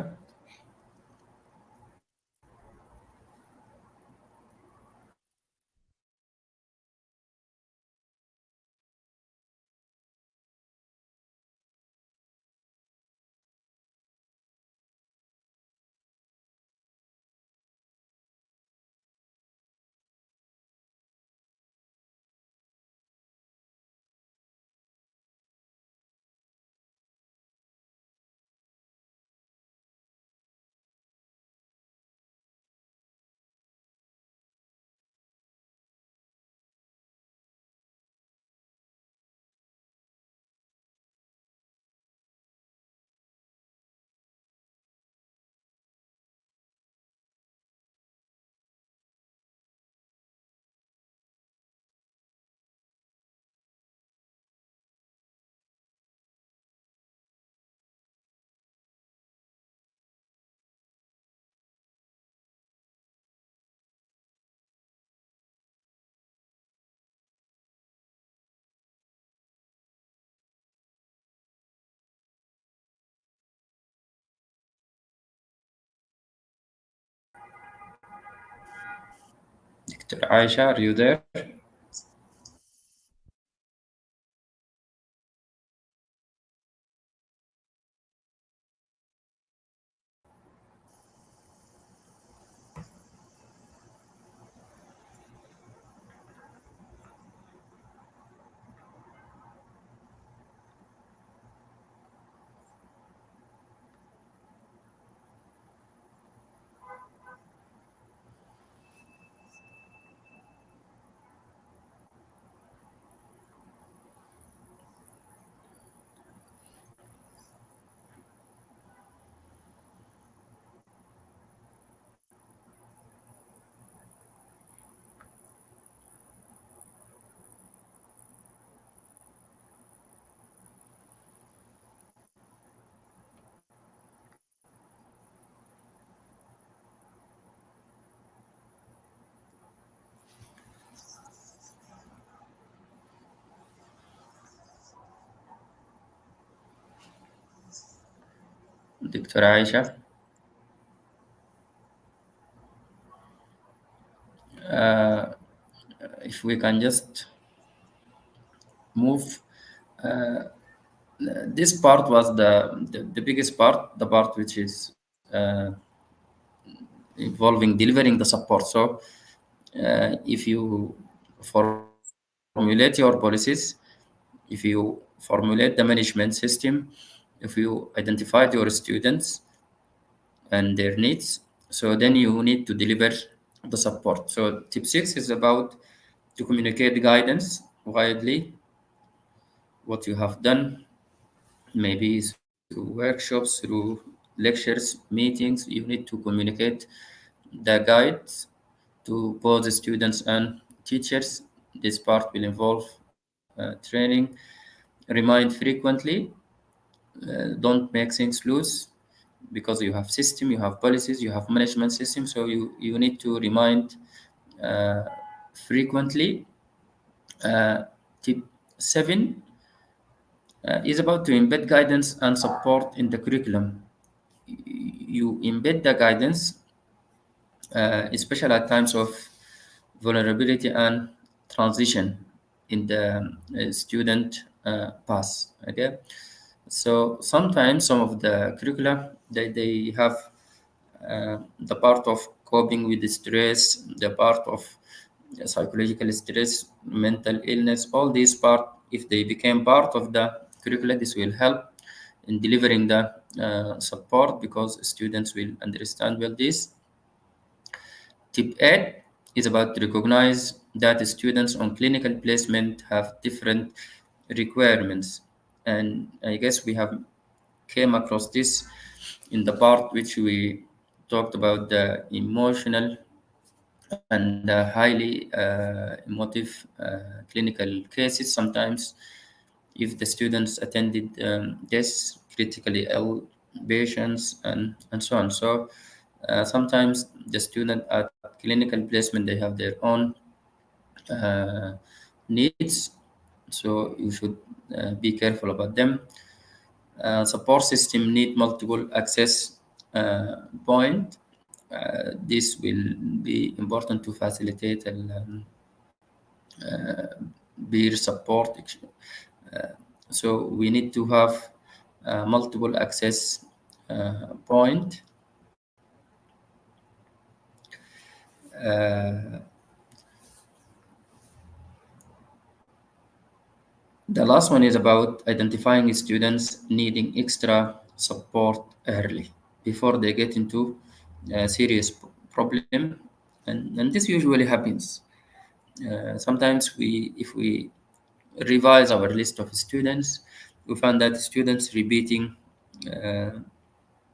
S2: Dr. Aisha, are you there? Dr. Aisha? If we can just move. This part was the biggest part, the part which is involving delivering the support. So if you formulate your policies, if you formulate the management system, if you identified your students and their needs, so then you need to deliver the support. So tip 6 is about to communicate guidance widely, what you have done, maybe through workshops, through lectures, meetings. You need to communicate the guides to both the students and teachers. This part will involve training. Remind frequently. Don't make things loose, because you have system, you have policies, you have management system. So you need to remind frequently. Tip 7 is about to embed guidance and support in the curriculum. You embed the guidance, especially at times of vulnerability and transition in the student path. Okay, so sometimes some of the curricula they have the part of coping with the stress, the part of psychological stress, mental illness. All these part, if they became part of the curricula, this will help in delivering the support, because students will understand well this. Tip 8 is about to recognize that students on clinical placement have different requirements. And I guess we have came across this in the part which we talked about the emotional and highly emotive clinical cases. Sometimes if the students attended this critically ill patients and so on. So sometimes the student at clinical placement, they have their own needs, so you should be careful about them. Support system need multiple access point. This will be important to facilitate peer support. So we need to have multiple access point. The last one is about identifying students needing extra support early before they get into a serious problem, and this usually happens. Sometimes if we revise our list of students, we find that students repeating the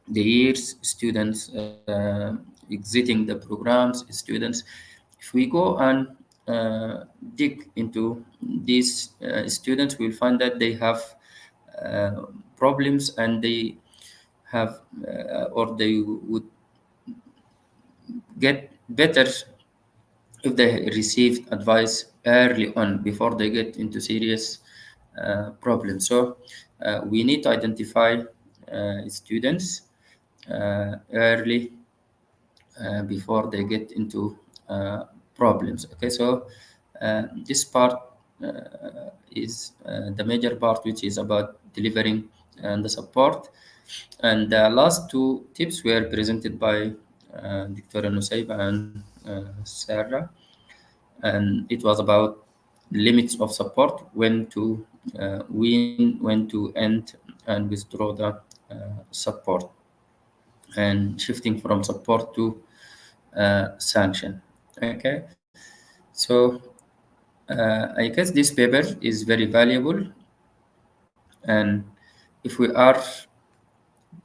S2: years, students exiting the programs, students. If we go and dig into these students, we'll find that they have problems, and they have or they would get better if they received advice early on before they get into serious problems. So we need to identify students early before they get into problems. Okay, so this part is the major part, which is about delivering the support. And the last two tips were presented by Dr. Nusayba and Sarah, and it was about limits of support, when to win, when to end and withdraw the support, and shifting from support to sanction. Okay, so I guess this paper is very valuable, and if we are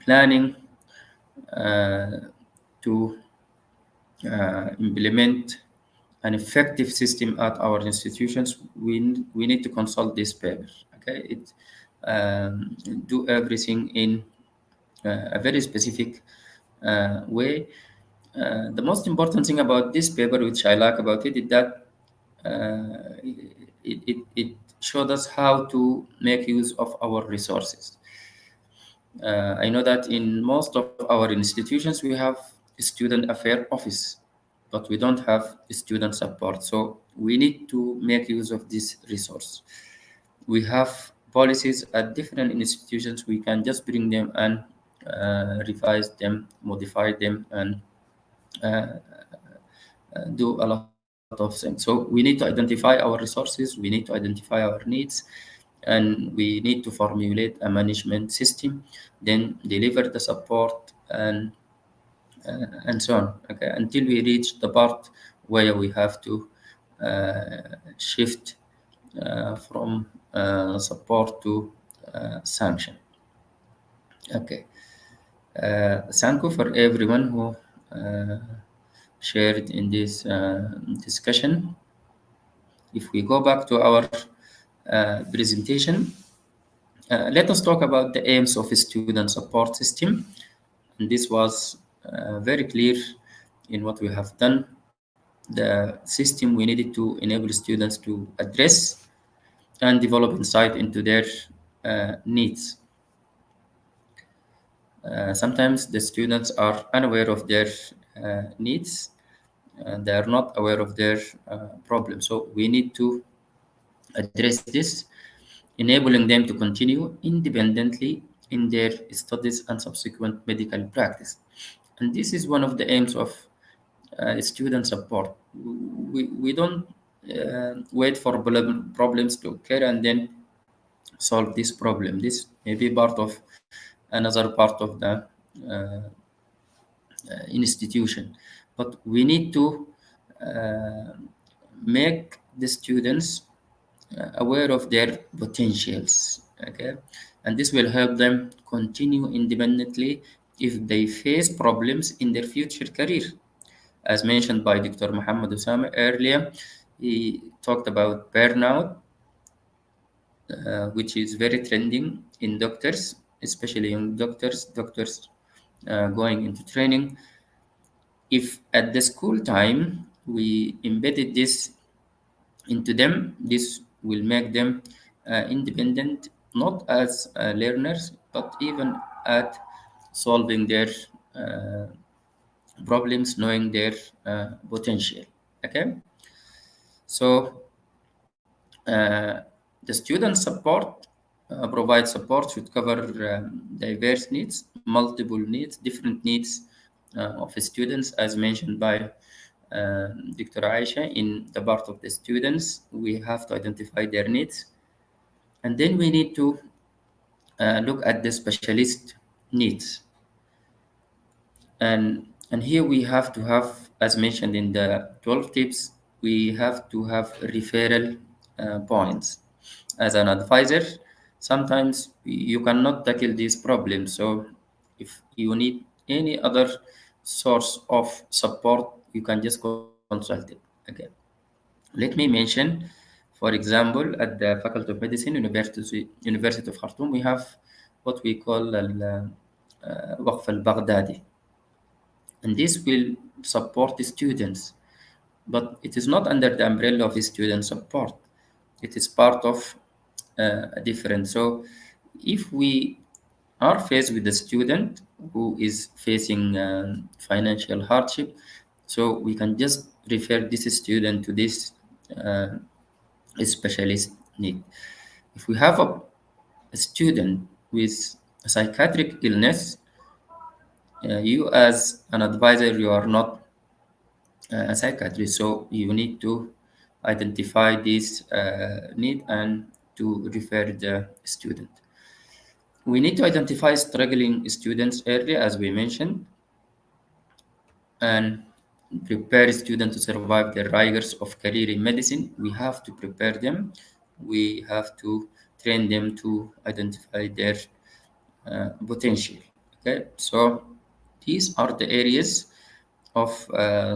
S2: planning to implement an effective system at our institutions, we need to consult this paper. Okay, it do everything in a very specific way. The most important thing about this paper, which I like about it, is that it showed us how to make use of our resources. I know that in most of our institutions we have a student affair office, but we don't have student support. So we need to make use of this resource. We have policies at different institutions. We can just bring them and revise them, modify them, and do a lot of things. So we need to identify our resources, we need to identify our needs, and we need to formulate a management system, then deliver the support, and so on. Okay, until we reach the part where we have to shift from support to sanction. Okay, thank you for everyone who shared in this discussion. If we go back to our presentation, let us talk about the aims of a student support system. And this was very clear in what we have done. The system we needed to enable students to address and develop insight into their needs. Sometimes the students are unaware of their needs, and they are not aware of their problems. So we need to address this, enabling them to continue independently in their studies and subsequent medical practice. And this is one of the aims of student support. We don't wait for problems to occur and then solve this problem. This may be part of another part of the institution, but we need to make the students aware of their potentials. Okay, and this will help them continue independently if they face problems in their future career. As mentioned by Dr. Muhammad Osama earlier, he talked about burnout, which is very trending in doctors, especially young doctors going into training. If at the school time we embedded this into them, this will make them independent, not as learners, but even at solving their problems, knowing their potential. Okay, so the student support provides support should cover diverse needs, multiple needs, different needs of students, as mentioned by Dr. Aisha. In the part of the students, we have to identify their needs, and then we need to look at the specialist needs. And here we have to have, as mentioned in the 12 tips, we have to have referral points. As an advisor, sometimes you cannot tackle these problems. So if you need any other source of support, you can just consult it. Okay. Let me mention, for example, at the Faculty of Medicine, University of Khartoum, we have what we call Waqf al-Baghdadi. And this will support the students, but it is not under the umbrella of student support. It is part of a different. So if we are faced with a student who is facing financial hardship, So we can just refer this student to this specialist need. If we have a student with a psychiatric illness, you as an advisor, you are not a psychiatrist, so you need to identify this need and to refer the student. We need to identify struggling students early, as we mentioned, and prepare students to survive the rigors of career in medicine. We have to prepare them. We have to train them to identify their potential. Okay, so these are the areas of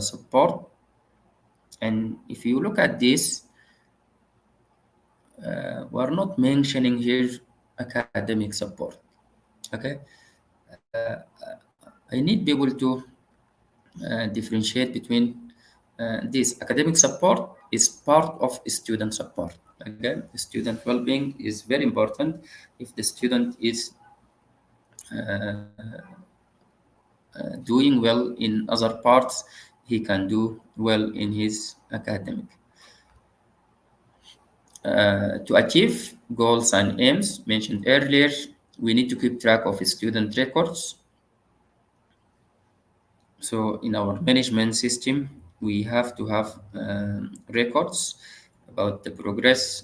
S2: support. And if you look at this, we're not mentioning here academic support. Okay, I need people to differentiate between this. Academic support is part of student support. Okay, student well-being is very important. If the student is doing well in other parts, he can do well in his academic. To achieve goals and aims mentioned earlier, we need to keep track of student records. So in our management system, we have to have records about the progress.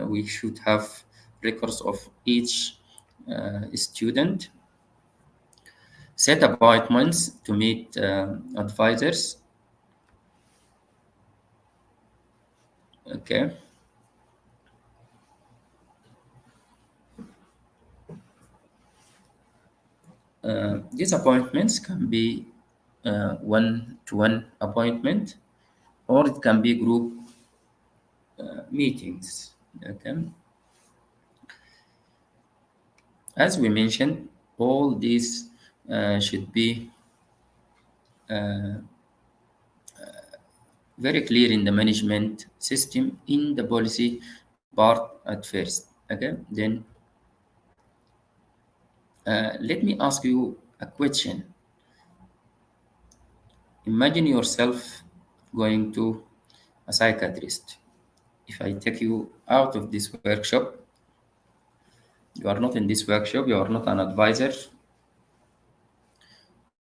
S2: We should have records of each student. Set appointments to meet advisors. Okay. These appointments can be one-to-one appointment, or it can be group meetings. Okay. As we mentioned, all these should be very clear in the management system, in the policy part at first. Okay, then let me ask you a question. Imagine yourself going to a psychiatrist. If I take you out of this workshop, you are not in this workshop, you are not an advisor,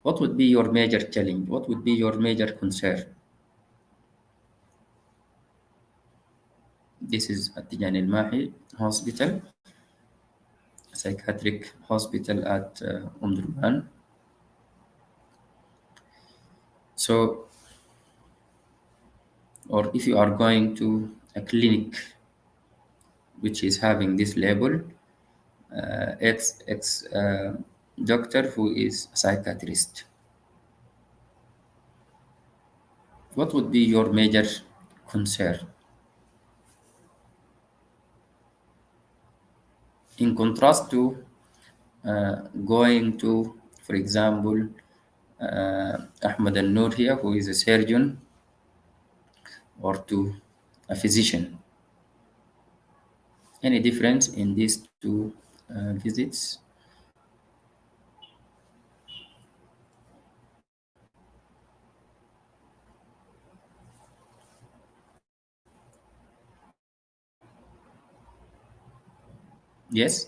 S2: what would be your major challenge? What would be your major concern? This is at Tijan Al-Mahi Hospital, psychiatric hospital at Durban. So, or if you are going to a clinic which is having this label, ex doctor who is a psychiatrist, what would be your major concern? In contrast to going to, for example, Ahmed Al-Noor here, who is a surgeon, or to a physician. Any difference in these two visits? Yes?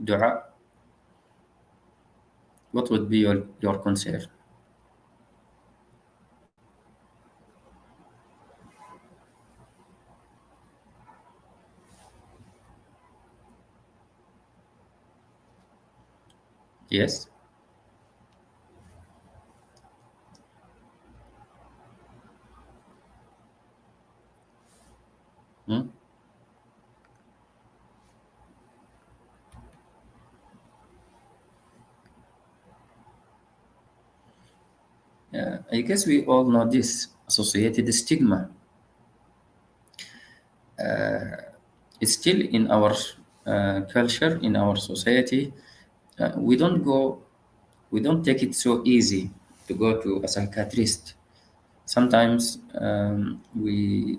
S2: Dua, what would be your concern? Yes? Hmm? I guess we all know this associated stigma. It's still in our culture, in our society. We don't take it so easy to go to a psychiatrist. Sometimes we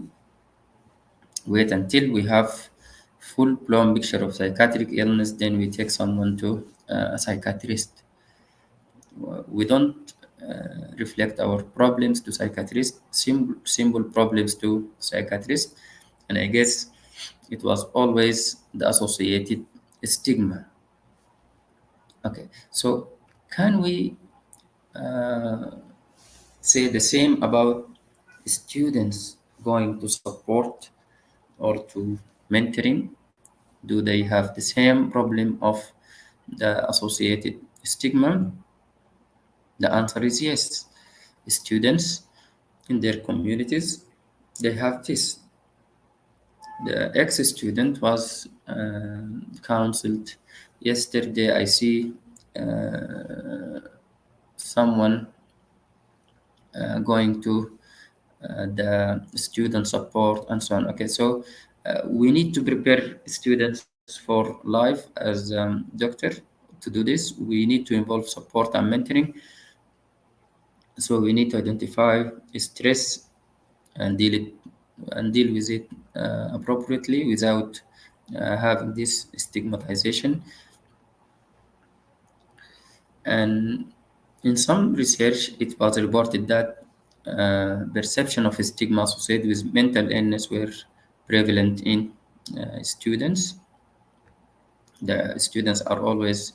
S2: wait until we have full-blown picture of psychiatric illness, then we take someone to a psychiatrist. We don't reflect our problems to psychiatrists, simple problems to psychiatrists, and I guess it was always the associated stigma. Okay, so can we say the same about students going to support or to mentoring? Do they have the same problem of the associated stigma? The answer is yes. Students in their communities, they have this. The ex-student was counseled yesterday. I see someone going to the student support and so on. Okay, so we need to prepare students for life as doctor. To do this, we need to involve support and mentoring. So we need to identify stress and deal with it appropriately without having this stigmatization. And in some research, it was reported that perception of stigma associated with mental illness were prevalent in students. The students are always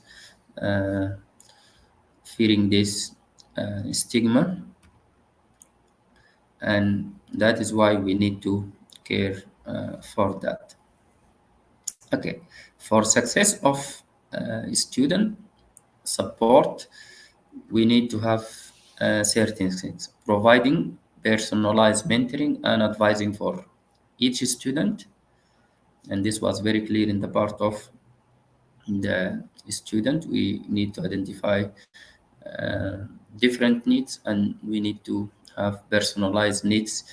S2: fearing this stigma, and that is why we need to care for that. Okay, for success of student support, we need to have certain things: providing personalized mentoring and advising for each student, and this was very clear in the part of the student. We need to identify different needs, and we need to have personalized needs.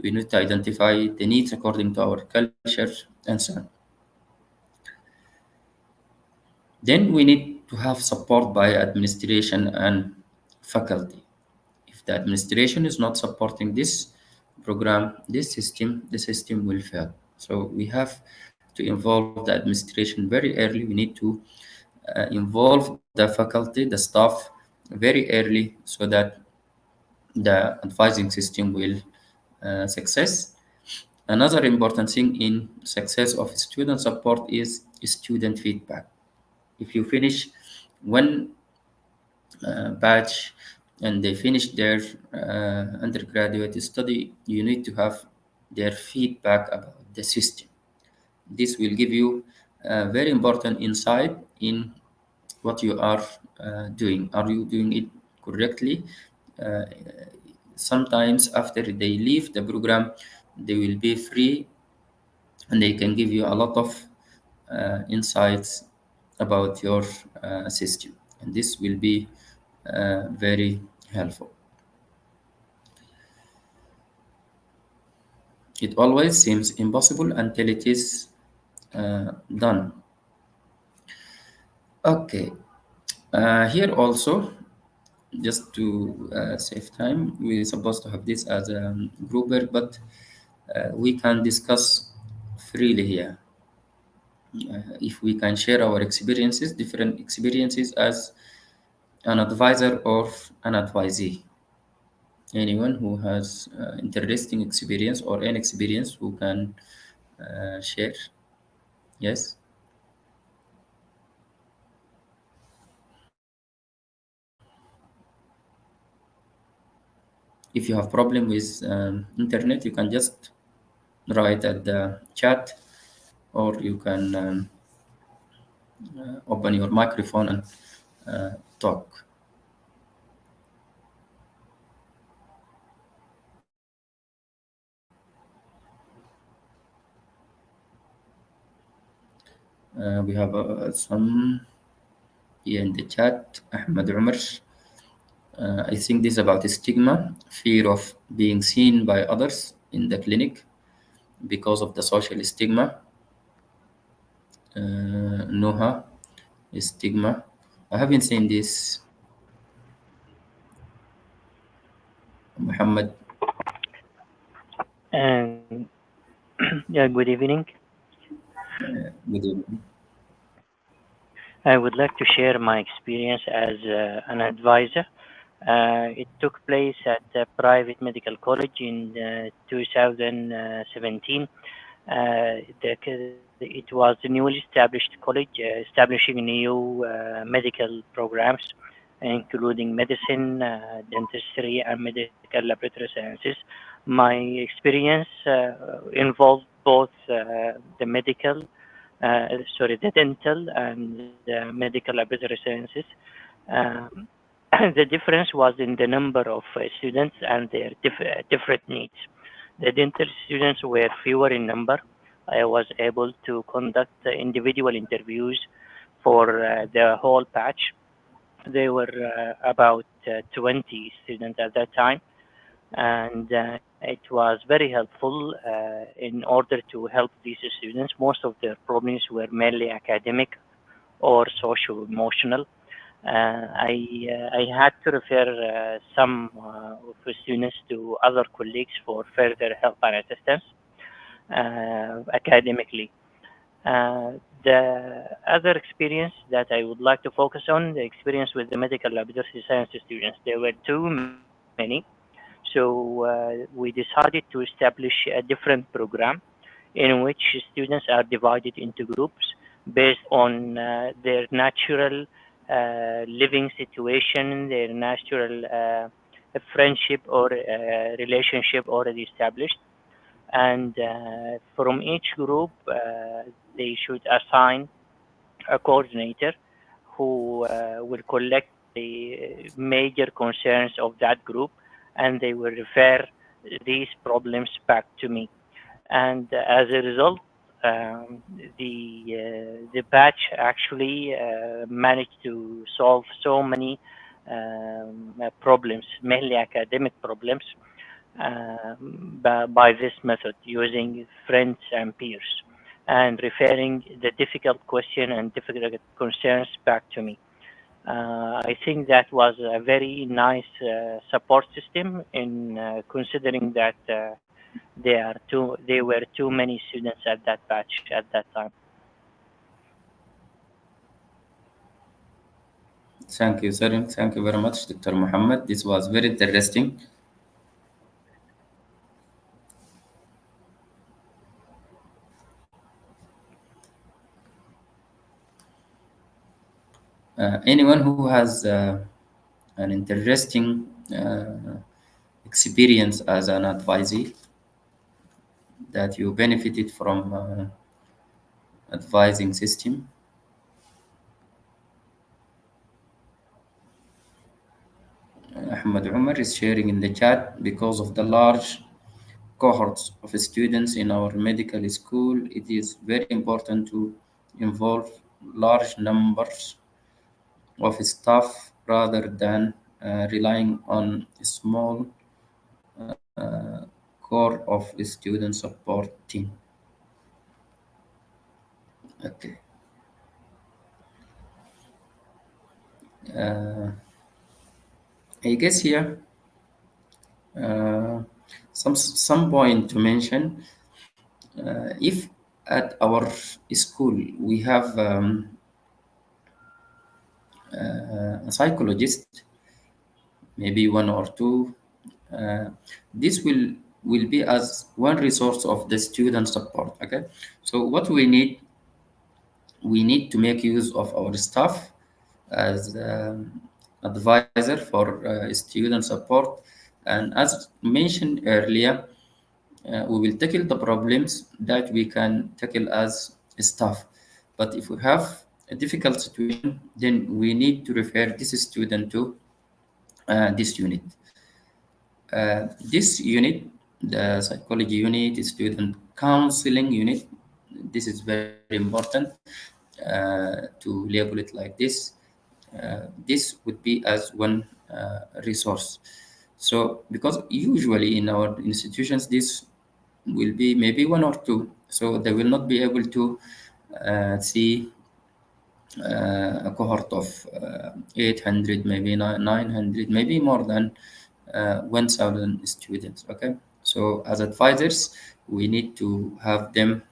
S2: We need to identify the needs according to our culture and so on. Then we need to have support by administration and faculty. If the administration is not supporting this program, the system will fail. So we have to involve the administration very early. We need to involve the faculty, the staff very early, so that the advising system will success. Another important thing in success of student support is student feedback. If you finish one batch and they finish their undergraduate study, you need to have their feedback about the system. This will give you a very important insight in what you are doing. Are you doing it correctly? Sometimes after they leave the program, they will be free and they can give you a lot of insights about your system, and this will be very helpful. It always seems impossible until it is done. Okay, here also, just to save time, we're supposed to have this as a group work, but we can discuss freely here. If we can share our experiences, different experiences as an advisor or an advisee. Anyone who has interesting experience or an experience who can share? Yes. If you have problem with internet, you can just write at the chat, or you can open your microphone and talk. We have some here in the chat. Ahmed Umar. I think this is about stigma, fear of being seen by others in the clinic because of the social stigma. Noha, stigma. I haven't seen this. Muhammad.
S6: Yeah, good evening.
S2: Good evening.
S6: I would like to share my experience as an advisor. It took place at a private medical college in 2017. It was a newly established college, establishing new medical programs, including medicine, dentistry, and medical laboratory sciences. My experience involved both the dental and medical laboratory sciences. Um, the difference was in the number of students and their different needs. The dental students were fewer in number. I was able to conduct individual interviews for the whole batch. There were about 20 students at that time, and it was very helpful in order to help these students. Most of their problems were mainly academic or social emotional. I had to refer some of the students to other colleagues for further help and assistance academically. The other experience that I would like to focus on, the experience with the medical laboratory science students. There were too many, so we decided to establish a different program in which students are divided into groups based on their natural living situation, their natural friendship or relationship already established. And from each group, they should assign a coordinator who will collect the major concerns of that group, and they will refer these problems back to me. And as a result, the batch actually managed to solve so many problems, mainly academic problems, by this method, using friends and peers, and referring the difficult question and difficult concerns back to me. I think that was a very nice support system in considering that there were too many students at that batch at that time.
S2: Thank you, sir. Thank you very much, Dr. Muhammad. This was very interesting. Anyone who has an interesting experience as an advisee that you benefited from advising system? Ahmed Umar is sharing in the chat, because of the large cohorts of students in our medical school, it is very important to involve large numbers of staff rather than relying on a small core of student support team. Okay. I guess here some point to mention. If at our school we have a psychologist, maybe one or two, this will be as one resource of the student support. Okay, so what we need to make use of our staff as advisor for student support, and as mentioned earlier, we will tackle the problems that we can tackle as staff. But if we have a difficult situation, then we need to refer this student to this unit. This unit, the psychology unit, student counseling unit, this is very important to label it like this. This would be as one resource. So, because usually in our institutions, this will be maybe one or two, so they will not be able to see a cohort of 800, maybe 900, maybe more than 1,000 students. Okay, so as advisors, we need to have them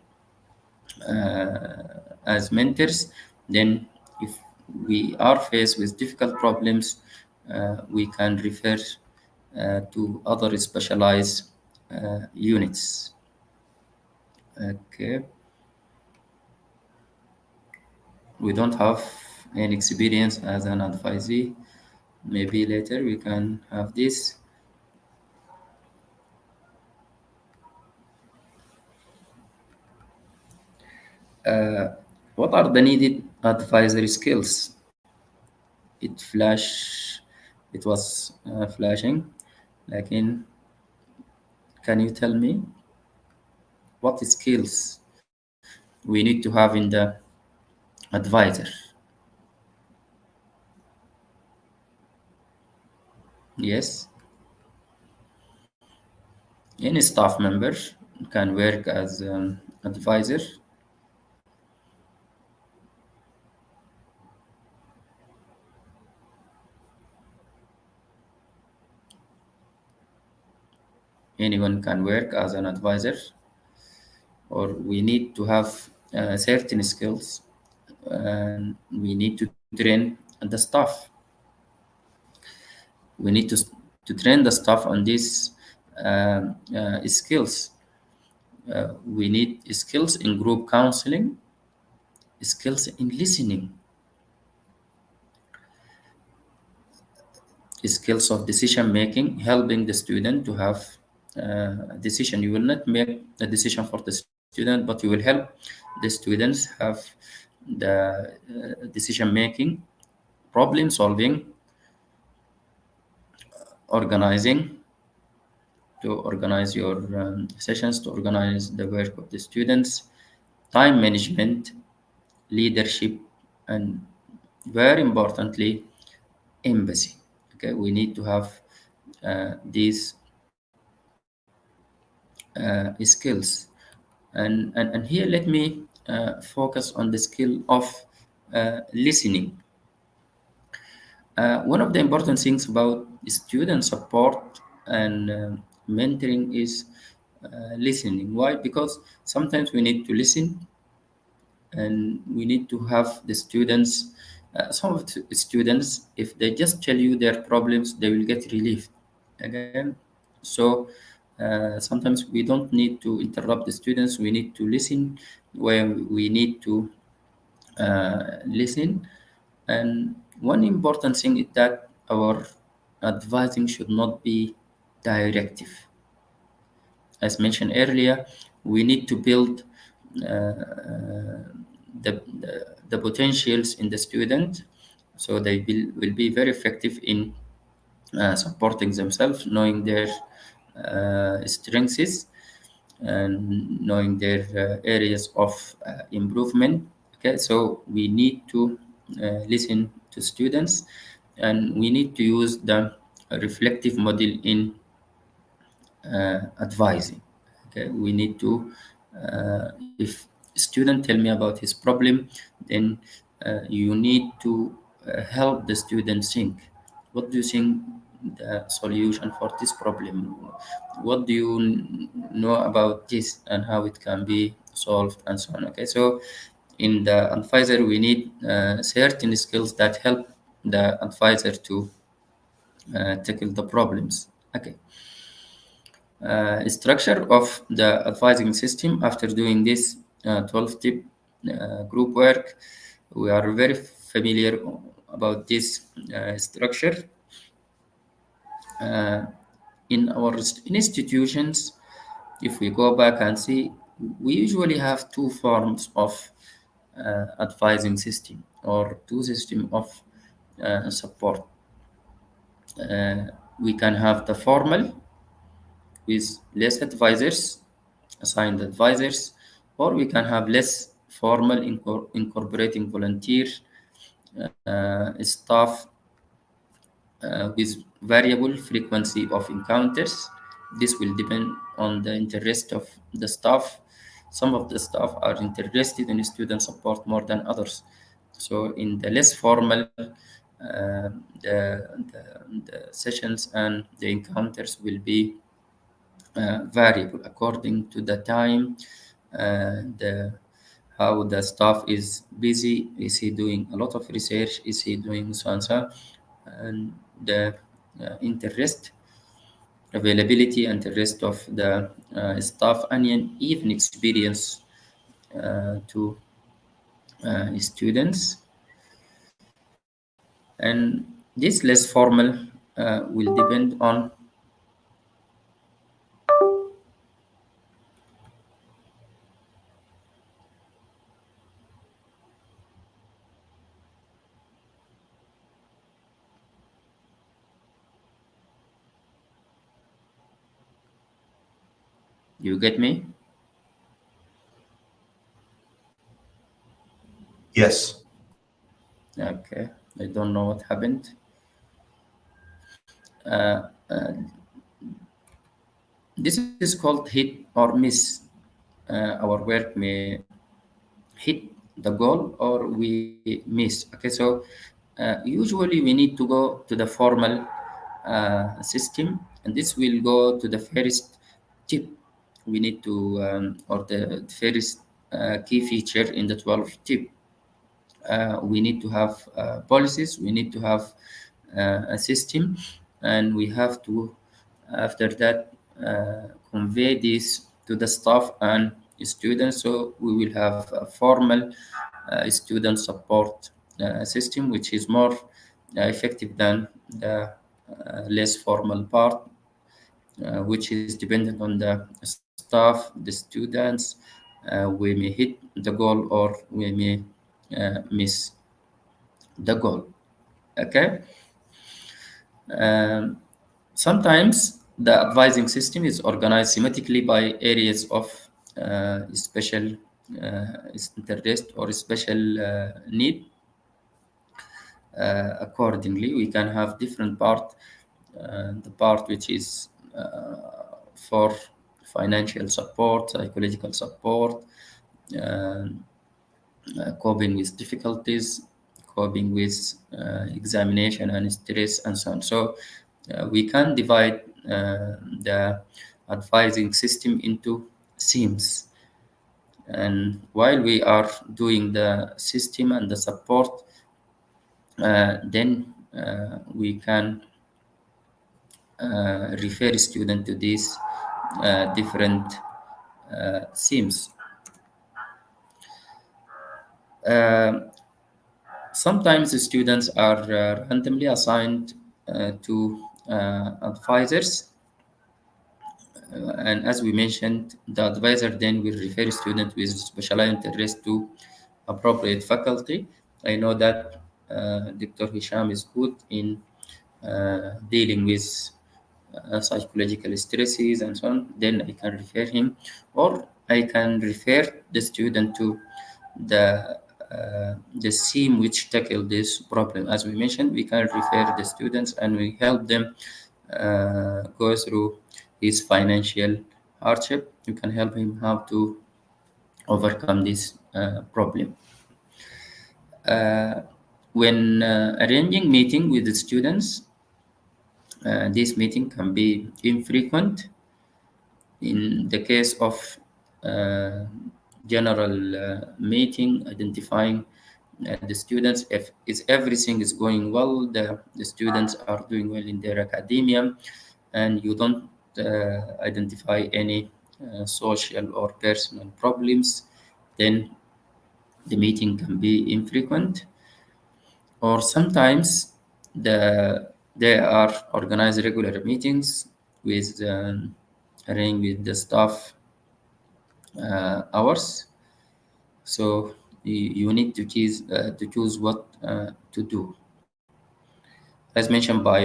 S2: as mentors. Then if we are faced with difficult problems, we can refer to other specialized units. Okay. We don't have any experience as an advisee. Maybe later we can have this. What are the needed advisory skills? It was flashing. Can you tell me what skills we need to have in the advisor? Yes. Any staff member can work as an advisor. Anyone can work as an advisor, or we need to have certain skills, and we need to train the staff. We need to train the staff on these skills. We need skills in group counseling, skills in listening, skills of decision making, helping the student to have a decision. You will not make a decision for the student, but you will help the students have the decision making, problem solving, organizing, to organize your sessions, to organize the work of the students, time management, leadership, and very importantly, empathy. Okay, we need to have these skills, and here let me focus on the skill of listening. One of the important things about student support and mentoring is listening. Why? Because sometimes we need to listen, and we need to have the students. Some of the students, if they just tell you their problems, they will get relief. Again, so sometimes we don't need to interrupt the students. We need to listen where we need to listen. And one important thing is that our advising should not be directive. As mentioned earlier, we need to build the potentials in the student, so they will be very effective in supporting themselves, knowing their strengths and knowing their areas of improvement. Okay, so we need to listen to students, and we need to use the reflective model in advising. Okay, we need to if student tell me about his problem, then you need to help the student think. What do you think the solution for this problem? What do you know about this and how it can be solved, and so on? Okay, so in the advisor, we need certain skills that help the advisor to tackle the problems. Okay. Structure of the advising system. After doing this 12-tip group work, we are very familiar about this structure. In our institutions, if we go back and see, we usually have two forms of advising system, or two systems of support. We can have the formal with less advisors, assigned advisors, or we can have less formal incorporating volunteer staff with variable frequency of encounters. This will depend on the interest of the staff. Some of the staff are interested in student support more than others. So in the less formal, the sessions and the encounters will be variable according to the time, how the staff is busy. Is he doing a lot of research? Is he doing so and so? And the interest, availability, and the rest of the staff, and even experience to students. And this less formal will depend on you get me?
S1: Yes.
S2: Okay, I don't know what happened. This is called hit or miss. Our work may hit the goal or we miss. Okay, so usually we need to go to the formal system, and this will go to the first tip. We need to, or the first key feature in the 12 tip. We need to have policies, we need to have a system, and we have to, after that, convey this to the staff and students. So we will have a formal student support system, which is more effective than the less formal part, which is dependent on the staff, the students. We may hit the goal or we may miss the goal. Okay. Sometimes the advising system is organized thematically by areas of special interest or special need. Accordingly, we can have different part. The part which is for financial support, psychological support, coping with difficulties, coping with examination and stress, and so on. So we can divide the advising system into themes. And while we are doing the system and the support, then we can refer student to these different themes. Sometimes the students are randomly assigned to advisors. And as we mentioned, the advisor then will refer student with specialized interest to appropriate faculty. I know that Dr. Hisham is good in dealing with psychological stresses and so on. Then I can refer him, or I can refer the student to the theme which tackle this problem. As we mentioned, we can refer the students and we help them go through his financial hardship. You can help him how to overcome this problem. When arranging meeting with the students, this meeting can be infrequent. In the case of general meeting, identifying the students, if everything is going well, the students are doing well in their academia, and you don't identify any social or personal problems, then the meeting can be infrequent. Or sometimes they are organized regular meetings with arranged with the staff hours. So you need to choose what to do. As mentioned by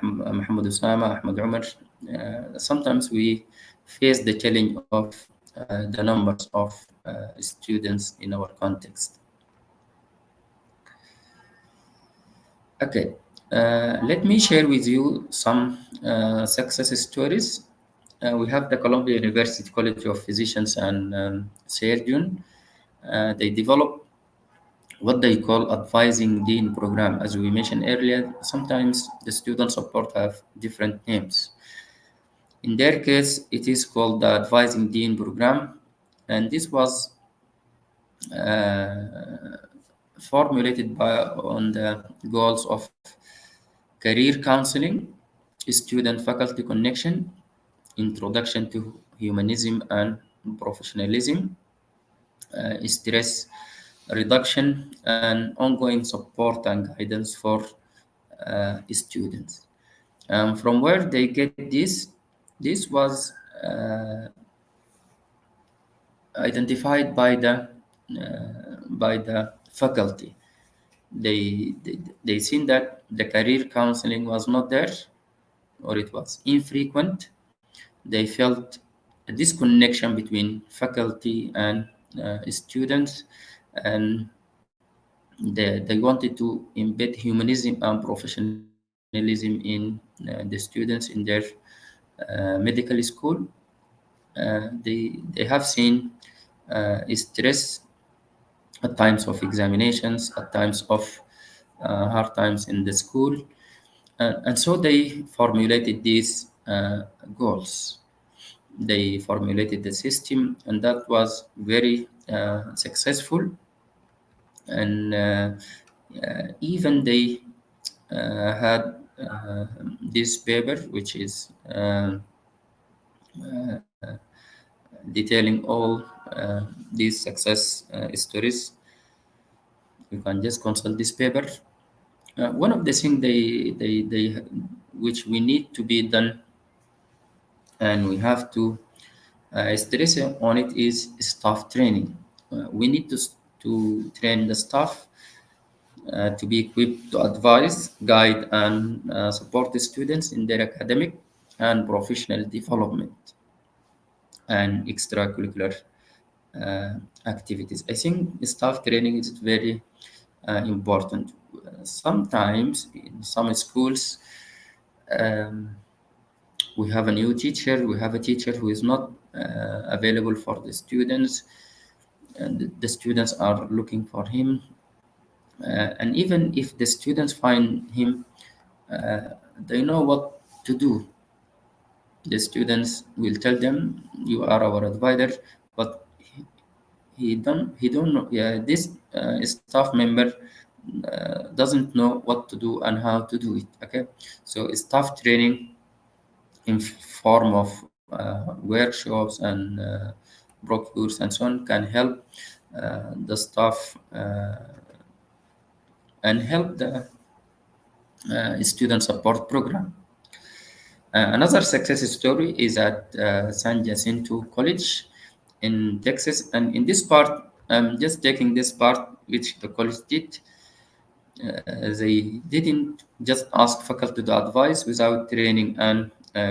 S2: Muhammad Usama, Ahmed Umar, sometimes we face the challenge of the numbers of students in our context. Okay, let me share with you some success stories. We have the Columbia University College of Physicians and Surgeons. They develop what they call advising dean program. As we mentioned earlier, sometimes the student support have different names. In their case, it is called the advising dean program, and this was formulated on the goals of career counseling, student-faculty connection, introduction to humanism and professionalism, stress reduction, and ongoing support and guidance for students. From where they get this was identified by the faculty. They seen that the career counseling was not there, or it was infrequent. They felt a disconnection between faculty and students, and they wanted to embed humanism and professionalism in the students in their medical school. They have seen stress at times of examinations, at times of hard times in the school, and so they formulated these goals. They formulated the system, and that was very successful. And even they had this paper, which is detailing all these success stories. You can just consult this paper. One of the things they which we need to be done, and we have to stress on it, is staff training. We need to train the staff to be equipped to advise, guide, and support the students in their academic and professional development and extracurricular activities. I think staff training is very important. Sometimes in some schools, we have a new teacher, we have a teacher who is not available for the students, and the students are looking for him. And even if the students find him, they know what to do. The students will tell them, "You are our advisor," but he don't know. Yeah, this staff member doesn't know what to do and how to do it. Okay, so staff training in form of workshops and brochures and so on can help the staff and help the student support program. Another success story is at San Jacinto College in Texas, and in this part, I'm just taking this part which the college did. They didn't just ask faculty to advise without training and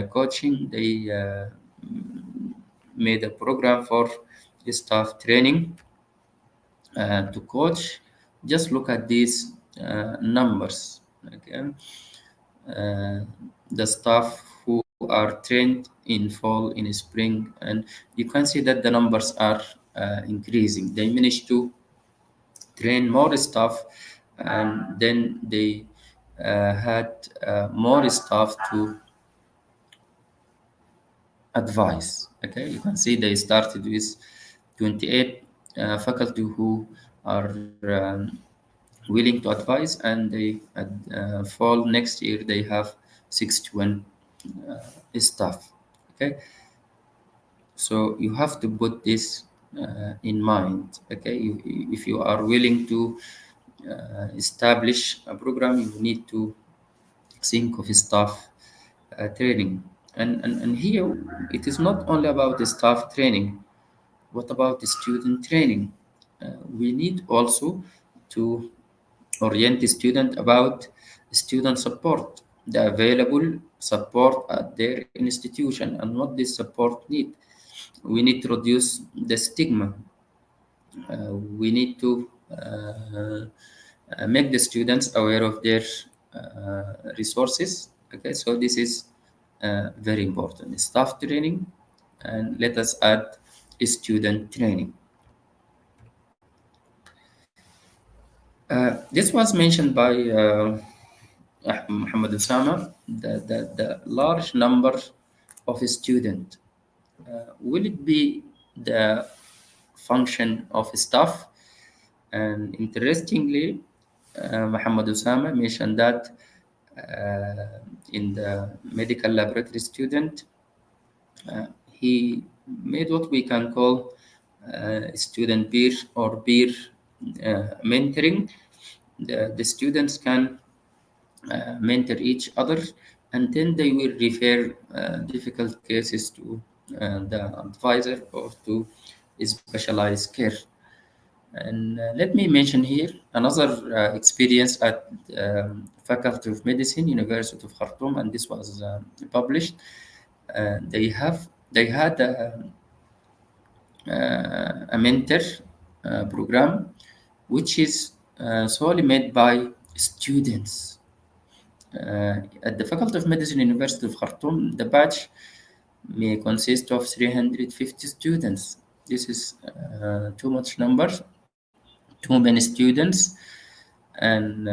S2: coaching. They made a program for the staff training to coach. Just look at these numbers. Okay, the staff who are trained in fall, in spring, and you can see that the numbers are increasing. They managed to train more staff, and then they had more staff to advise. Okay, you can see they started with 28 faculty who are willing to advise, and they fall next year they have 61 staff. Okay, so you have to put this in mind. Okay, if you are willing to establish a program, you need to think of staff training. And here it is not only about the staff training. What about the student training? We need also to orient the student about student support, the available support at their institution, and what this support need. We need to reduce the stigma. We need to make the students aware of their resources. Okay, so this is very important. Staff training, and let us add student training. This was mentioned by Muhammad Usama, the large number of students. Will it be the function of staff And interestingly, Muhammad Osama mentioned that in the medical laboratory student, he made what we can call student peer or peer mentoring. The students can mentor each other, and then they will refer difficult cases to the advisor or to specialized care. And let me mention here another experience at Faculty of Medicine, University of Khartoum, and this was published. They had a mentor program, which is solely made by students. At the Faculty of Medicine, University of Khartoum, the batch may consist of 350 students. This is too much number, too many students, and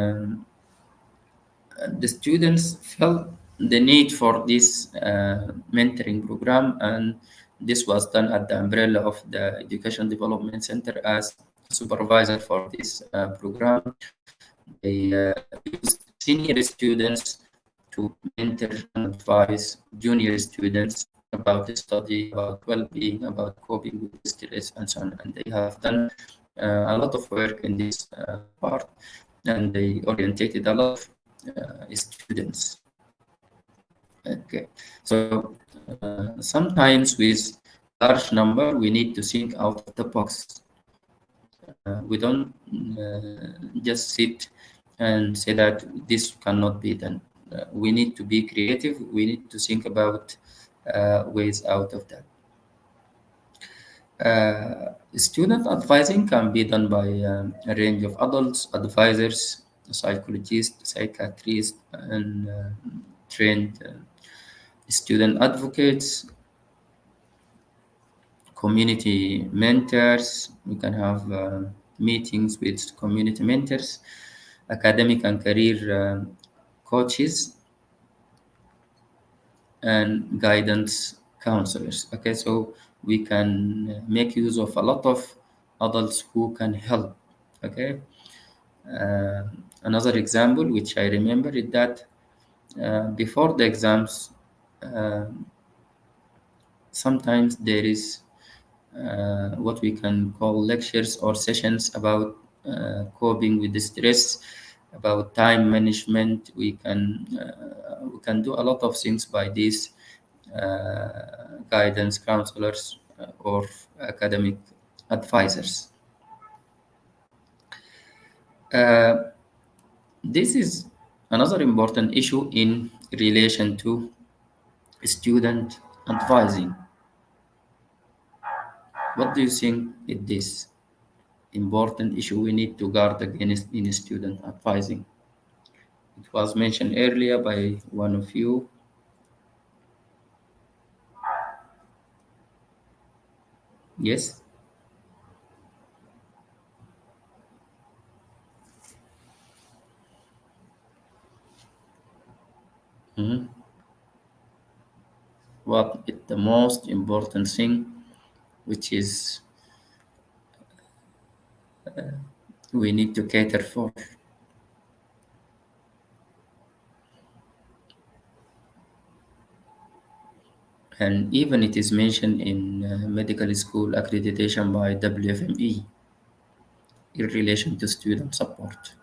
S2: the students felt the need for this mentoring program, and this was done at the umbrella of the Education Development Center as supervisor for this program. They used senior students to mentor and advise junior students about the study, about well-being, about coping with stress, and so on. And they have done a lot of work in this part, and they orientated a lot of students. Okay, so sometimes with large number, we need to think out of the box. We don't just sit and say that this cannot be done. We need to be creative. We need to think about ways out of that. Student advising can be done by a range of adults, advisors, psychologists, psychiatrists, and trained student advocates, community mentors. We can have meetings with community mentors, academic and career coaches, and guidance counselors. Okay, so we can make use of a lot of adults who can help. Okay, another example which I remember is that before the exams, sometimes there is what we can call lectures or sessions about coping with the stress, about time management. We can do a lot of things by these guidance counselors or academic advisors. This is another important issue in relation to student advising. What do you think is this important issue we need to guard against in student advising? It was mentioned earlier by one of you. Yes? What is the most important thing which is we need to cater for? And even it is mentioned in medical school accreditation by WFME in relation to student support.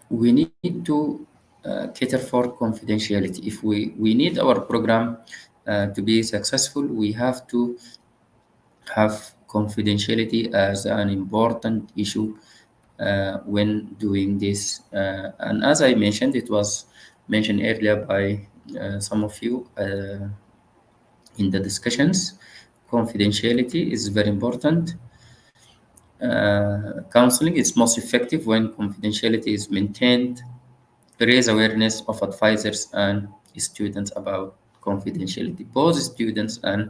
S2: We need to cater for confidentiality. If we need our program to be successful, we have to have confidentiality as an important issue when doing this. And as I mentioned, it was mentioned earlier by some of you in the discussions. Confidentiality is very important. Counseling is most effective when confidentiality is maintained. Raise awareness of advisors and students about confidentiality, both students and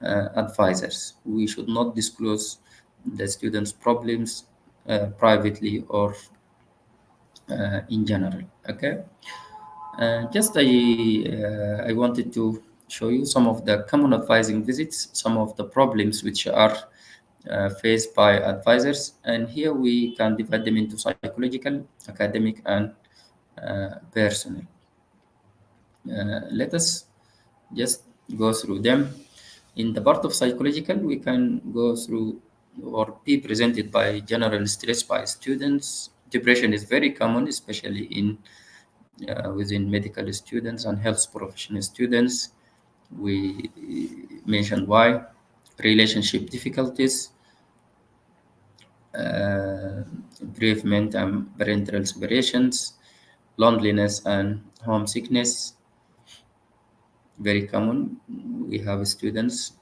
S2: advisors. We should not disclose the students' problems privately or in general. Okay. Just I wanted to show you some of the common advising visits, some of the problems which are faced by advisors, and here we can divide them into psychological, academic, and personal. Let us just go through them. In the part of psychological, we can go through or be presented by general stress by students. Depression is very common, especially in within medical students and health professional students. We mentioned why. Relationship difficulties, bereavement and parental separations, loneliness and homesickness, very common. We have students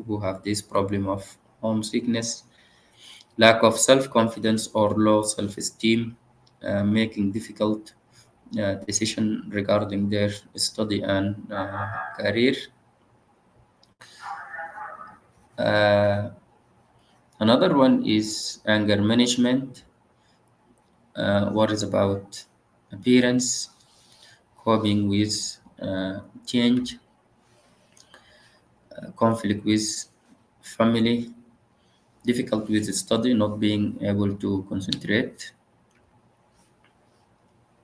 S2: who have this problem of homesickness, lack of self-confidence or low self-esteem, making difficult decision regarding their study and career. Another one is anger management, worries about appearance, coping with change, conflict with family, difficult with study, not being able to concentrate,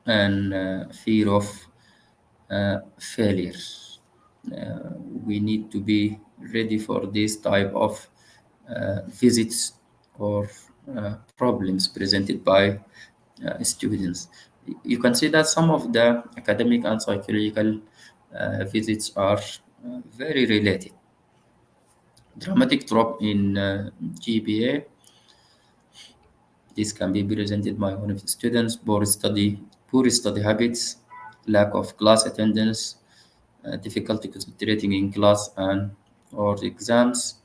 S2: and fear of failure. We need to be ready for this type of visits or problems presented by students. You can see that some of the academic and psychological visits are very related. Dramatic drop in GPA. This can be presented by one of the students. Poor study habits, lack of class attendance, difficulty concentrating in class and or exams,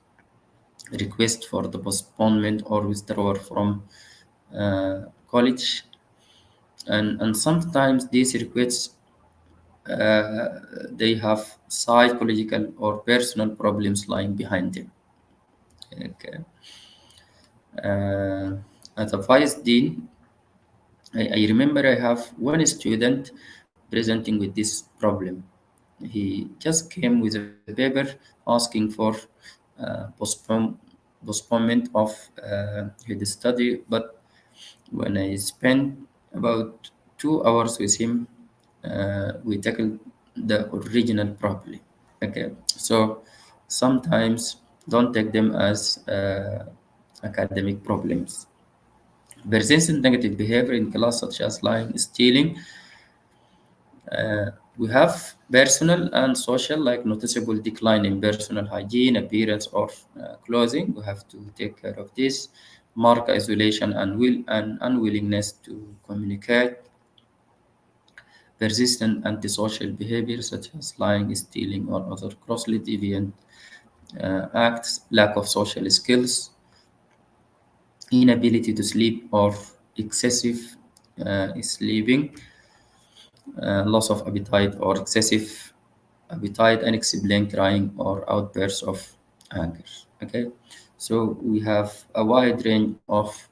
S2: request for the postponement or withdrawal from college, and sometimes these requests they have psychological or personal problems lying behind them. Okay. As a vice dean, I remember I have one student presenting with this problem. He just came with a paper asking for postponement of his study, but when I spent about 2 hours with him, we tackled the original problem. Okay, so sometimes don't take them as academic problems. Persistent negative behavior in class, such as lying, stealing. We have personal and social, like noticeable decline in personal hygiene, appearance, or clothing. We have to take care of this. Mark isolation and unwillingness to communicate. Persistent antisocial behavior, such as lying, stealing, or other grossly deviant acts. Lack of social skills. Inability to sleep or excessive sleeping. Loss of appetite or excessive appetite, unexplained crying or outbursts of anger. Okay, so we have a wide range of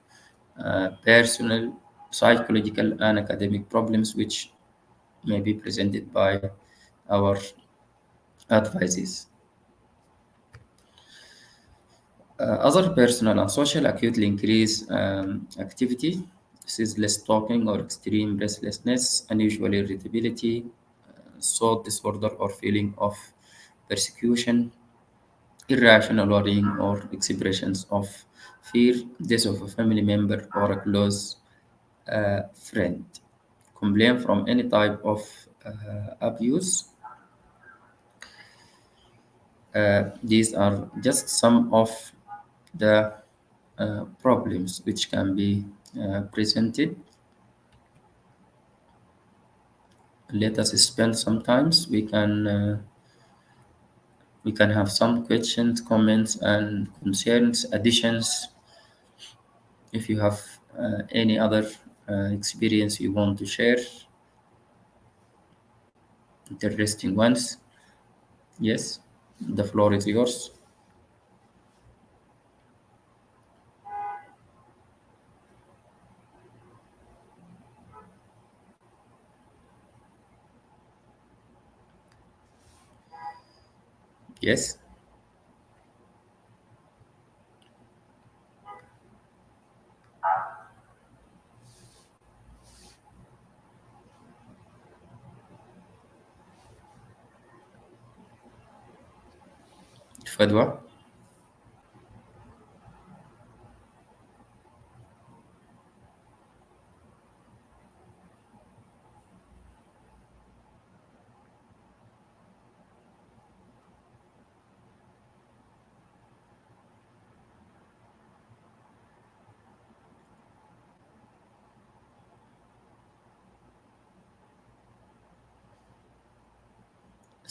S2: personal, psychological, and academic problems which may be presented by our advices. Other personal and social acutely increase activity. This is less talking or extreme restlessness, unusual irritability, thought disorder or feeling of persecution, irrational worrying or expressions of fear, death of a family member or a close friend, complaint from any type of abuse. These are just some of the problems which can be presented. Let us spend some time. We can have some questions, comments, and concerns, additions. If you have any other experience you want to share, interesting ones. Yes, the floor is yours. Yes. فدوى.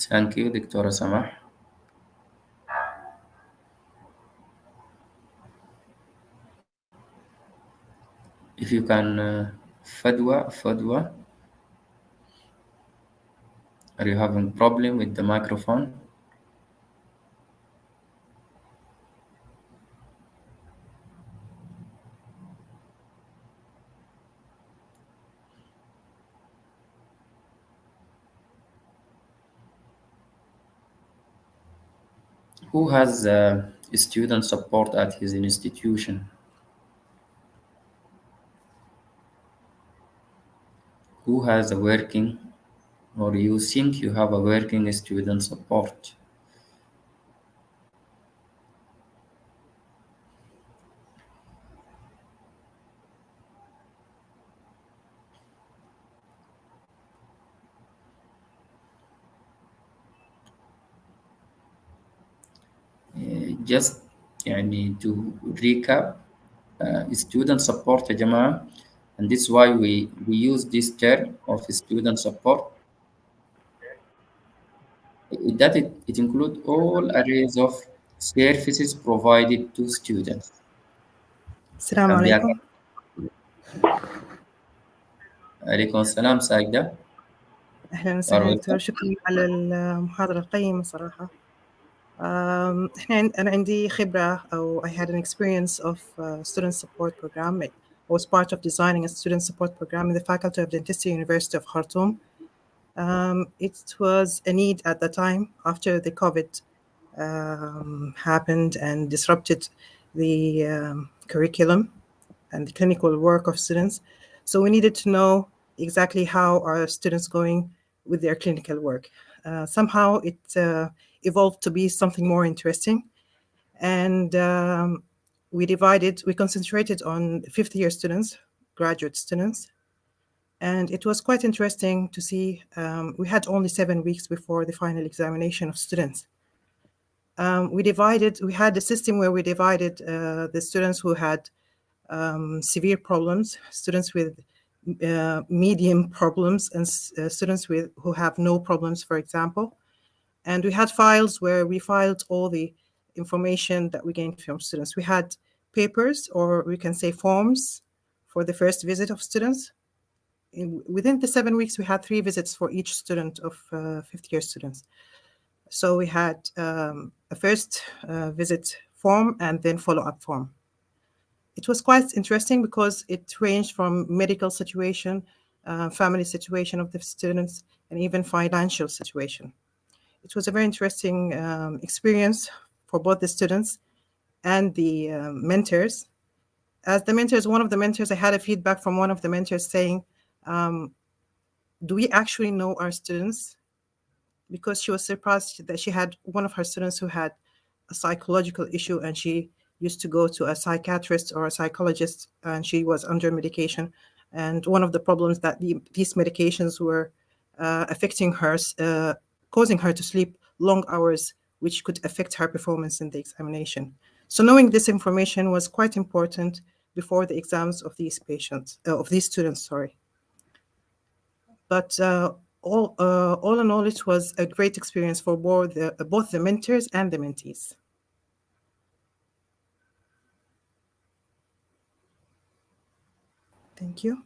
S2: Thank you, دكتورة سماح. If you can, Fadwa, are you having problem with the microphone? Who has student support at his institution? Who has a working, or you think you have a working student support? Just يعني to recap, student support يا جماعة, and this is why we use this term of student support, that it includes all arrays of services provided to students.
S9: السلام عليكم.
S2: عليكم السلام ساجدة.
S9: أهلا وسهلا دكتور، شكرا على المحاضرة القيمة صراحة. أنا عندي خبرة أو I had an experience of student support program. I was part of designing a student support program in the Faculty of Dentistry, University of Khartoum. It was a need at the time after the COVID happened and disrupted the curriculum and the clinical work of students. So we needed to know exactly how are students going with their clinical work. Somehow it evolved to be something more interesting. And we concentrated on fifth-year students, graduate students. And it was quite interesting to see, we had only 7 weeks before the final examination of students. We had a system where we divided the students who had severe problems, students with medium problems, and students who have no problems, for example. And we had files where we filed all the information that we gained from students. We had papers, or we can say forms, for the first visit of students. Within the 7 weeks, we had 3 visits for each student of fifth-year students. So we had a first visit form and then follow-up form. It was quite interesting because it ranged from medical situation, family situation of the students, and even financial situation. It was a very interesting experience for both the students and the mentors. As the mentors, one of the mentors, I had a feedback from one of the mentors saying, do we actually know our students? Because she was surprised that she had one of her students who had a psychological issue, and she used to go to a psychiatrist or a psychologist, and she was under medication. And one of the problems that these medications were affecting her, causing her to sleep long hours, which could affect her performance in the examination. So knowing this information was quite important before the exams of these patients, of these students, sorry. But all in all, it was a great experience for both the mentors and the mentees. Thank you.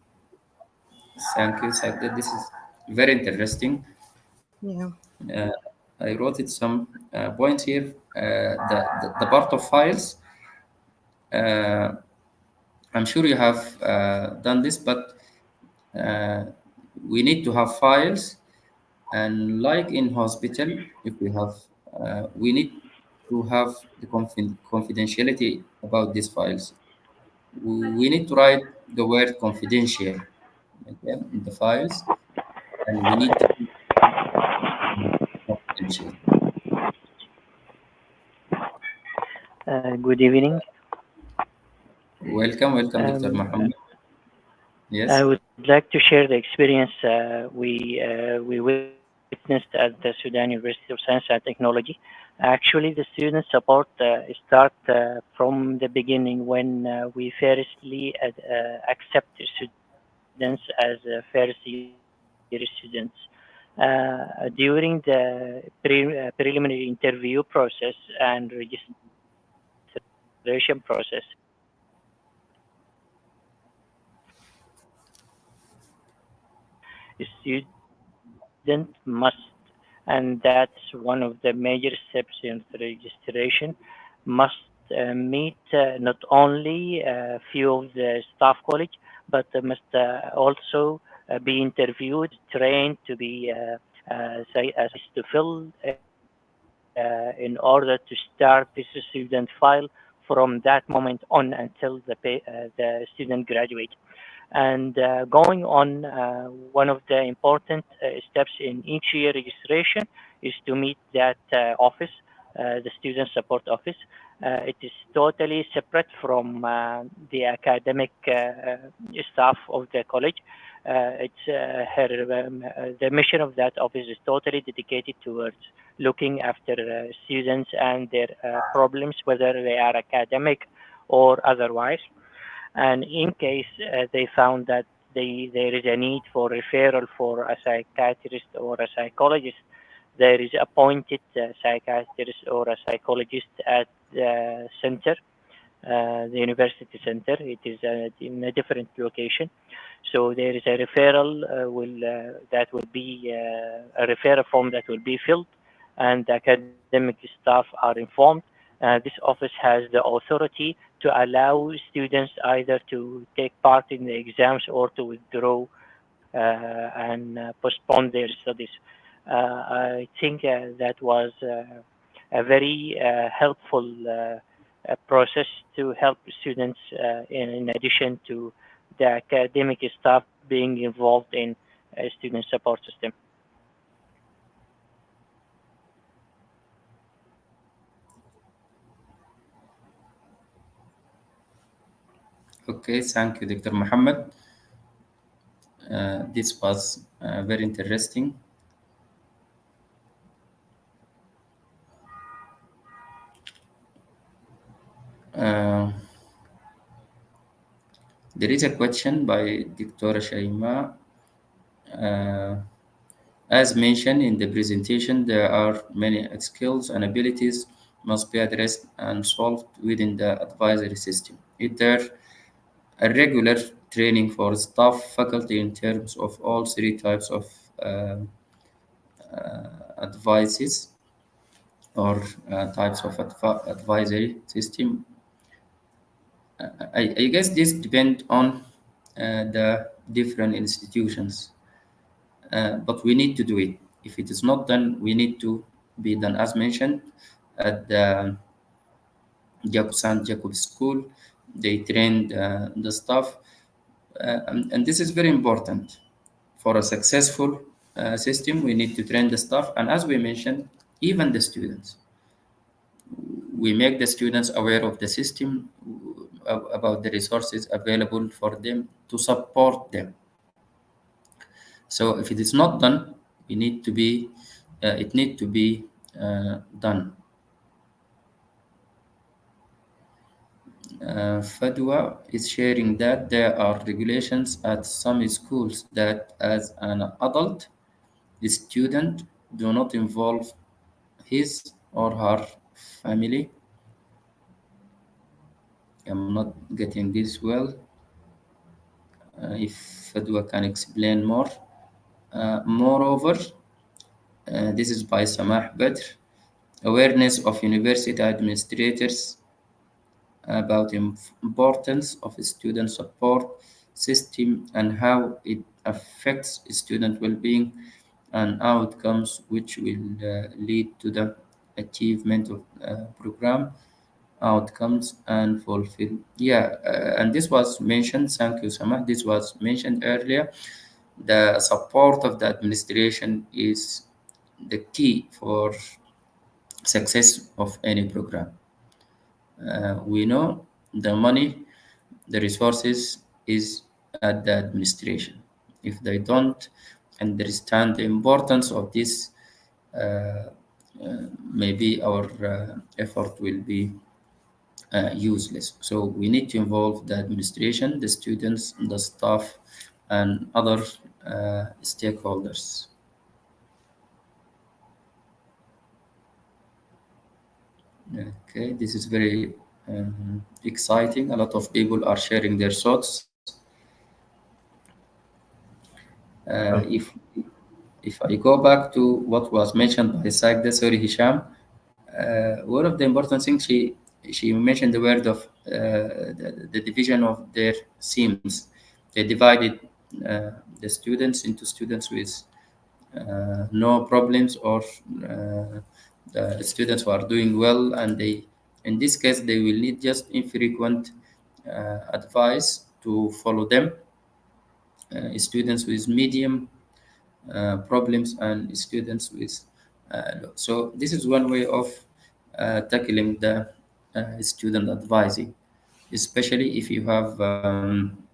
S2: Thank you, Sagda. This is very interesting.
S9: Yeah.
S2: I wrote it some points here. The part of files. I'm sure you have done this, but we need to have files. And like in hospital, if we have we need to have the confidentiality about these files. We need to write the word confidential, okay, in the files, and we need to keep confidential.
S6: Good evening.
S2: Welcome, Dr. Muhammad. Yes.
S6: I would like to share the experience we witnessed at the Sudan University of Science and Technology. Actually, the student support start from the beginning when we firstly accept students as first year students. During the preliminary interview process and registration process, student must, and that's one of the major steps in the registration, must meet not only a few of the staff college, but must also be interviewed, trained to be to fill in order to start this student file from that moment on until the student graduates. And going on, one of the important steps in each year registration is to meet that office, the student support office. It is totally separate from the academic staff of the college. The mission of that office is totally dedicated towards looking after students and their problems, whether they are academic or otherwise. And in case they found that there is a need for referral for a psychiatrist or a psychologist, there is appointed psychiatrist or a psychologist at the center, the university center. It is in a different location. So there is a referral that will be a referral form that will be filled, and the academic staff are informed. This office has the authority to allow students either to take part in the exams or to withdraw and postpone their studies. I think that was a very helpful process to help students in addition to the academic staff being involved in a student support system.
S2: Okay, thank you, Dr. Muhammad. This was very interesting. There is a question by Dr. Shaima. As mentioned in the presentation, there are many skills and abilities must be addressed and solved within the advisory system. Is there a regular training for staff, faculty in terms of all three types of advices or types of advisory system? I guess this depends on the different institutions, but we need to do it. If it is not done, we need to be done. As mentioned, at the St. Jacob School, they trained the staff, and this is very important. For a successful system, we need to train the staff, and as we mentioned, even the students. We make the students aware of the system, about the resources available for them to support them. So if it is not done, it need to be done. Fadwa is sharing that there are regulations at some schools that as an adult, the student do not involve his or her family. I'm not getting this well. If Fadwa can explain more. Moreover, this is by Samah Badr, awareness of university administrators about importance of student support system and how it affects student well-being and outcomes, which will lead to the achievement of program outcomes and fulfill. And this was mentioned. Thank you, Samah. This was mentioned earlier. The support of the administration is the key for success of any program. We know the money, the resources is at the administration. If they don't understand the importance of this, maybe our effort will be useless. So we need to involve the administration, the students, the staff, and other stakeholders. Okay, this is very exciting. A lot of people are sharing their thoughts. If I go back to what was mentioned by Sagda, sorry, Hisham, one of the important things she mentioned the word of the division of their themes. They divided the students into students with no problems or the students who are doing well, and in this case they will need just infrequent advice to follow them. Students with medium problems and students with low. So this is one way of tackling the student advising, especially if you have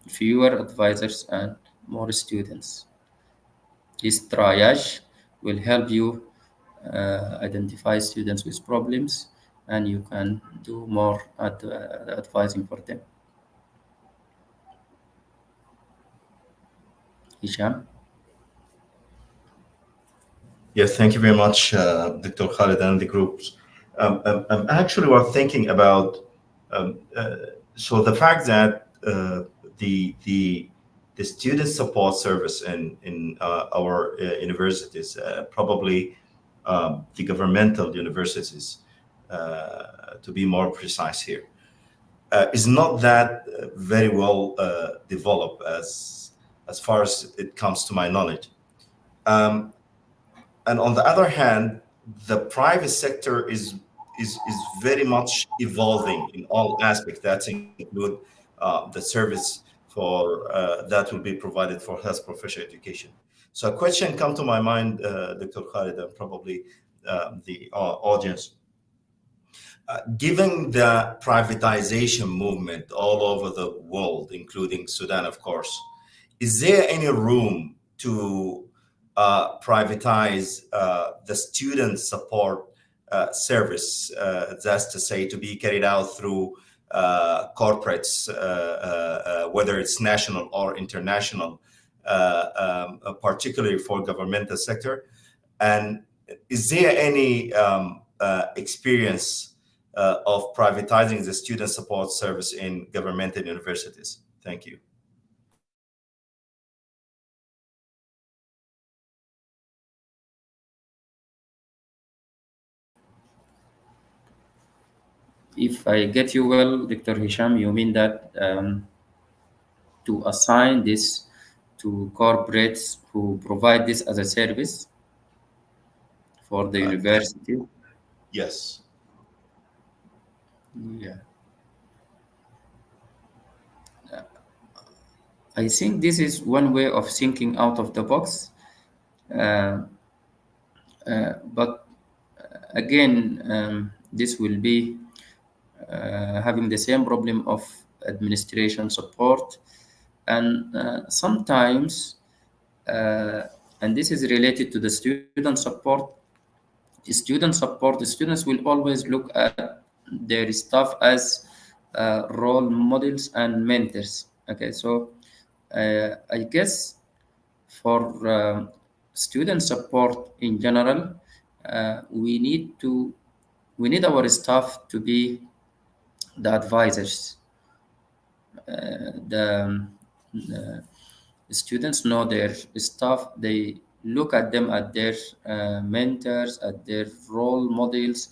S2: fewer advisors and more students. This triage will help you identify students with problems, and you can do more advising for them. Hisham?
S1: Yes, thank you very much, Dr. Khalid and the groups. Actually, we're thinking about so the fact that the student support service in our universities, probably the governmental universities, to be more precise here, is not that very well developed as far as it comes to my knowledge. And on the other hand, the private sector is very much evolving in all aspects. That include the service for that will be provided for health professional education. So a question come to my mind, Dr. Khalid, and probably the audience. Given the privatization movement all over the world, including Sudan, of course, is there any room to privatize the student support service, that's to say, to be carried out through corporates, whether it's national or international, particularly for governmental sector? And is there any experience of privatizing the student support service in governmental universities? Thank you.
S2: If I get you well, Dr. Hisham, you mean that to assign this to corporates who provide this as a service for the university?
S1: Yes.
S2: Yeah. I think this is one way of thinking out of the box. But again, this will be having the same problem of administration support, and sometimes, and this is related to the student support. The students will always look at their staff as role models and mentors. Okay, so I guess for student support in general, we need our staff to be the advisors. The students know their staff. They look at them at their mentors, at their role models,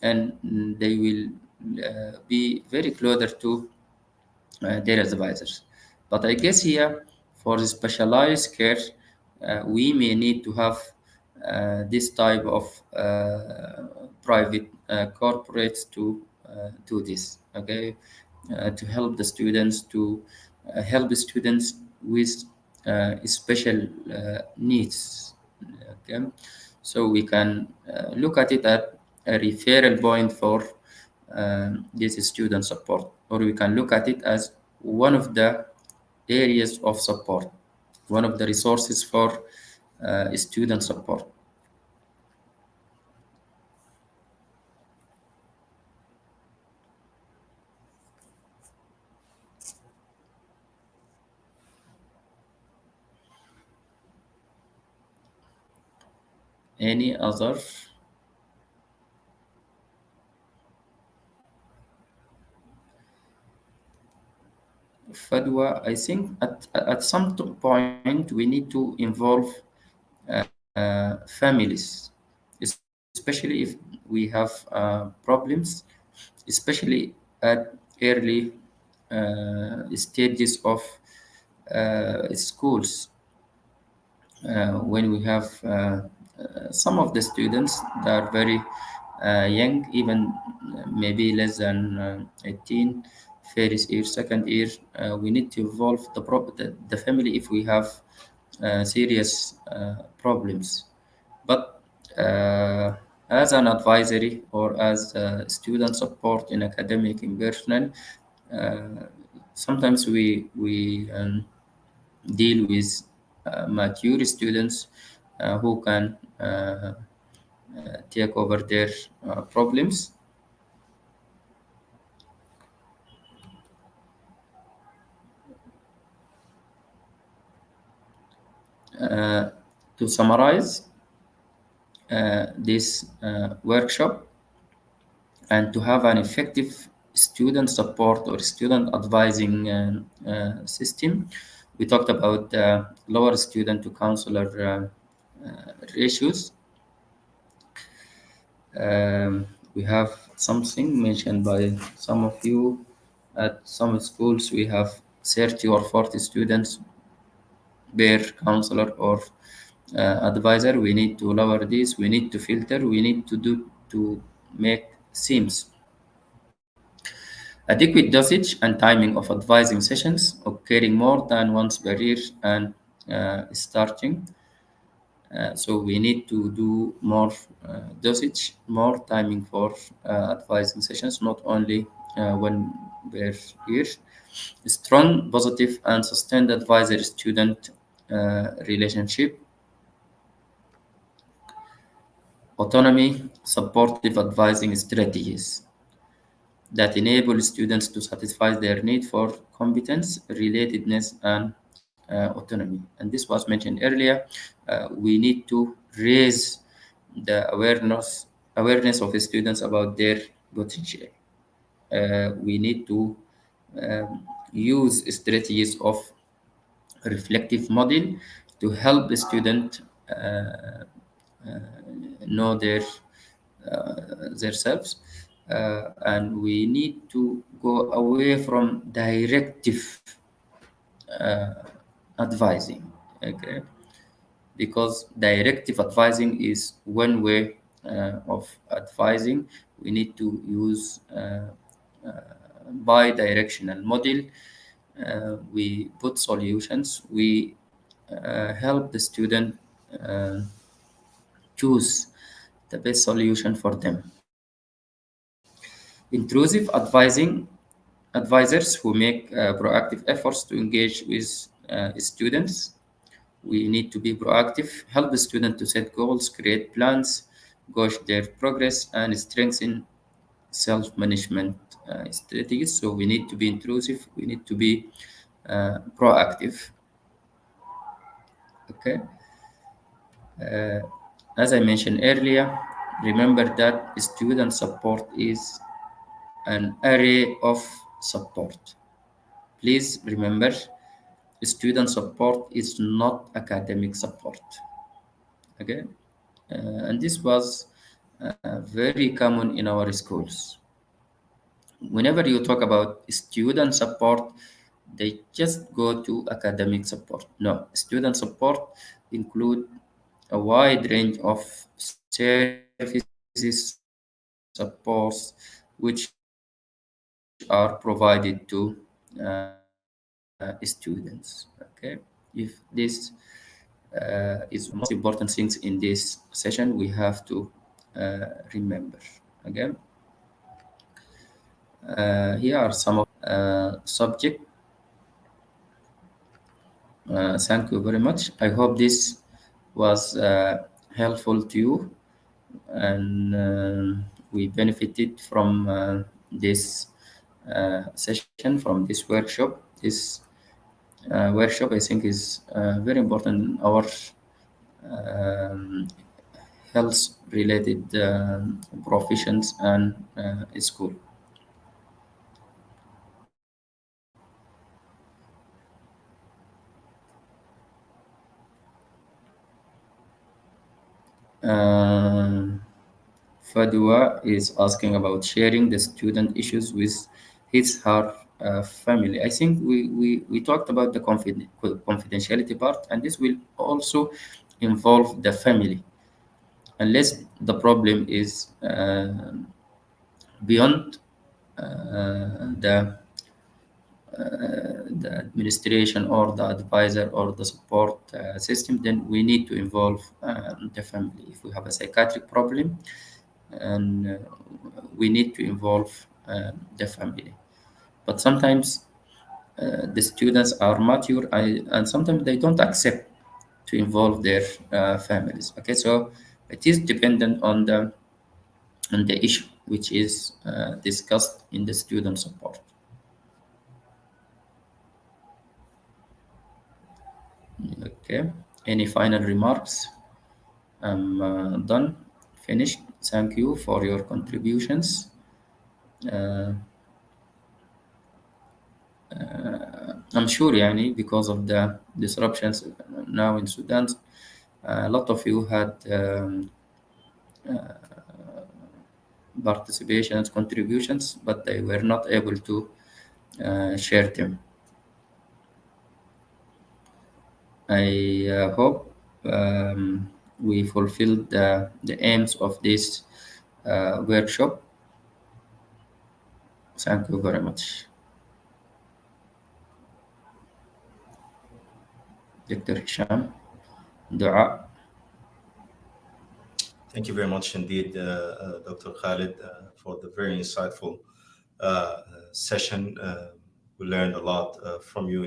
S2: and they will be very closer to their advisors. But I guess here, for specialized care, we may need to have this type of private corporates to do this, okay, to help the students, to help the students with special needs, okay. So we can look at it at a referral point for this student support, or we can look at it as one of the areas of support, one of the resources for student support. Any other? Fadwa, I think at some point we need to involve families, especially if we have problems, especially at early stages of schools, when we have some of the students that are very young, even maybe less than 18, first year, second year, we need to involve the family if we have serious problems. But as an advisory or as student support in academic and personal, sometimes we deal with mature students who can take over their problems. To summarize this workshop, and to have an effective student support or student advising system, we talked about lower student to counselor ratios. We have something mentioned by some of you. At some schools, we have 30 or 40 students per counselor or advisor. We need to lower this. We need to filter. We need to make SIMs. Adequate dosage and timing of advising sessions occurring more than once per year and starting. So we need to do more dosage, more timing for advising sessions, not only one per year. Strong, positive, and sustained advisor-student relationship. Autonomy, supportive advising strategies that enable students to satisfy their need for competence, relatedness, and autonomy. And this was mentioned earlier. We need to raise the awareness of the students about their potential. We need to use strategies of reflective model to help the student know themselves, and we need to go away from directive advising, okay, because directive advising is one way of advising. We need to use bi-directional model. We put solutions. We help the student choose the best solution for them. Intrusive advisors who make proactive efforts to engage with students. We need to be proactive, help the student to set goals, create plans, gauge their progress, and strengthen self-management strategies. So we need to be intrusive, we need to be proactive. Okay. As I mentioned earlier, remember that student support is an array of support. Please remember, student support is not academic support. Okay, and this was very common in our schools. Whenever you talk about student support, they just go to academic support. No, student support include a wide range of services, supports, which are provided to students. Okay, if this is the most important things in this session, we have to remember. Again, here are some of subject. Thank you very much. I hope this was helpful to you, and we benefited from this session, from this workshop. This workshop, I think, is very important in our health-related professions and school. Fadwa is asking about sharing the student issues with her family. I think we talked about the confidentiality part, and this will also involve the family, unless the problem is beyond the administration or the advisor or the support system. Then we need to involve the family. If we have a psychiatric problem, and we need to involve the family. But sometimes the students are mature, and sometimes they don't accept to involve their families. Okay, so it is dependent on the issue which is discussed in the student support. Okay, any final remarks? I'm done, finished. Thank you for your contributions. I'm sure, yani, because of the disruptions now in Sudan, a lot of you had participations, contributions, but they were not able to share them. I hope we fulfilled the aims of this workshop. Thank you very much. Dr. Hisham, Dua.
S1: Thank you very much indeed, Dr. Khalid, for the very insightful session. We learned a lot from you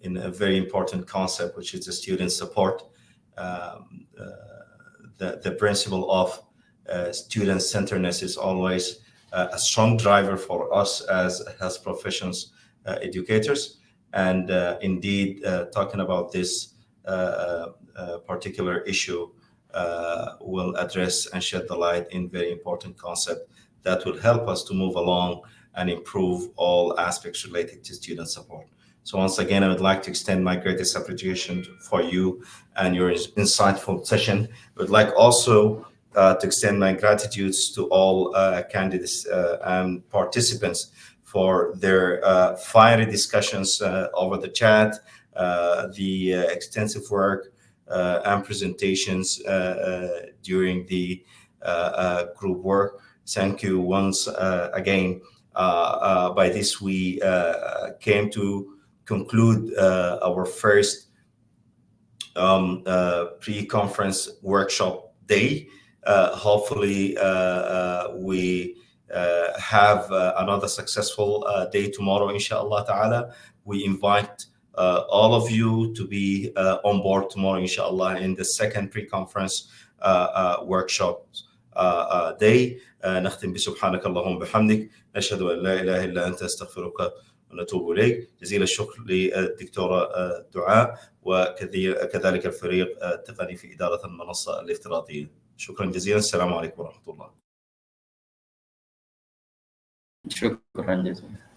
S1: in a very important concept, which is the student support. The principle of student-centeredness is always a strong driver for us as health professions, educators. And indeed, talking about this particular issue will address and shed the light in very important concept that will help us to move along and improve all aspects related to student support. So once again, I would like to extend my greatest appreciation for you and your insightful session. I would like also to extend my gratitude to all candidates and participants for their fiery discussions over the chat, the extensive work and presentations during the group work. Thank you once again. By this, we came to conclude our first pre-conference workshop day. Hopefully, we have another successful day tomorrow, inshallah ta'ala. We invite all of you to be on board tomorrow, inshallah, in the second pre-conference workshop day. نختم بسبحانك اللهم بحمدك نشهد أن لا إله إلا أنت استغفرك ونتوب إليك. جزيل الشكر للدكتورة دعاء وكذلك الفريق التقني في إدارة المنصة الافتراضية. شكرا جزيلا. السلام عليكم ورحمة الله.
S2: شكرا جزيلا.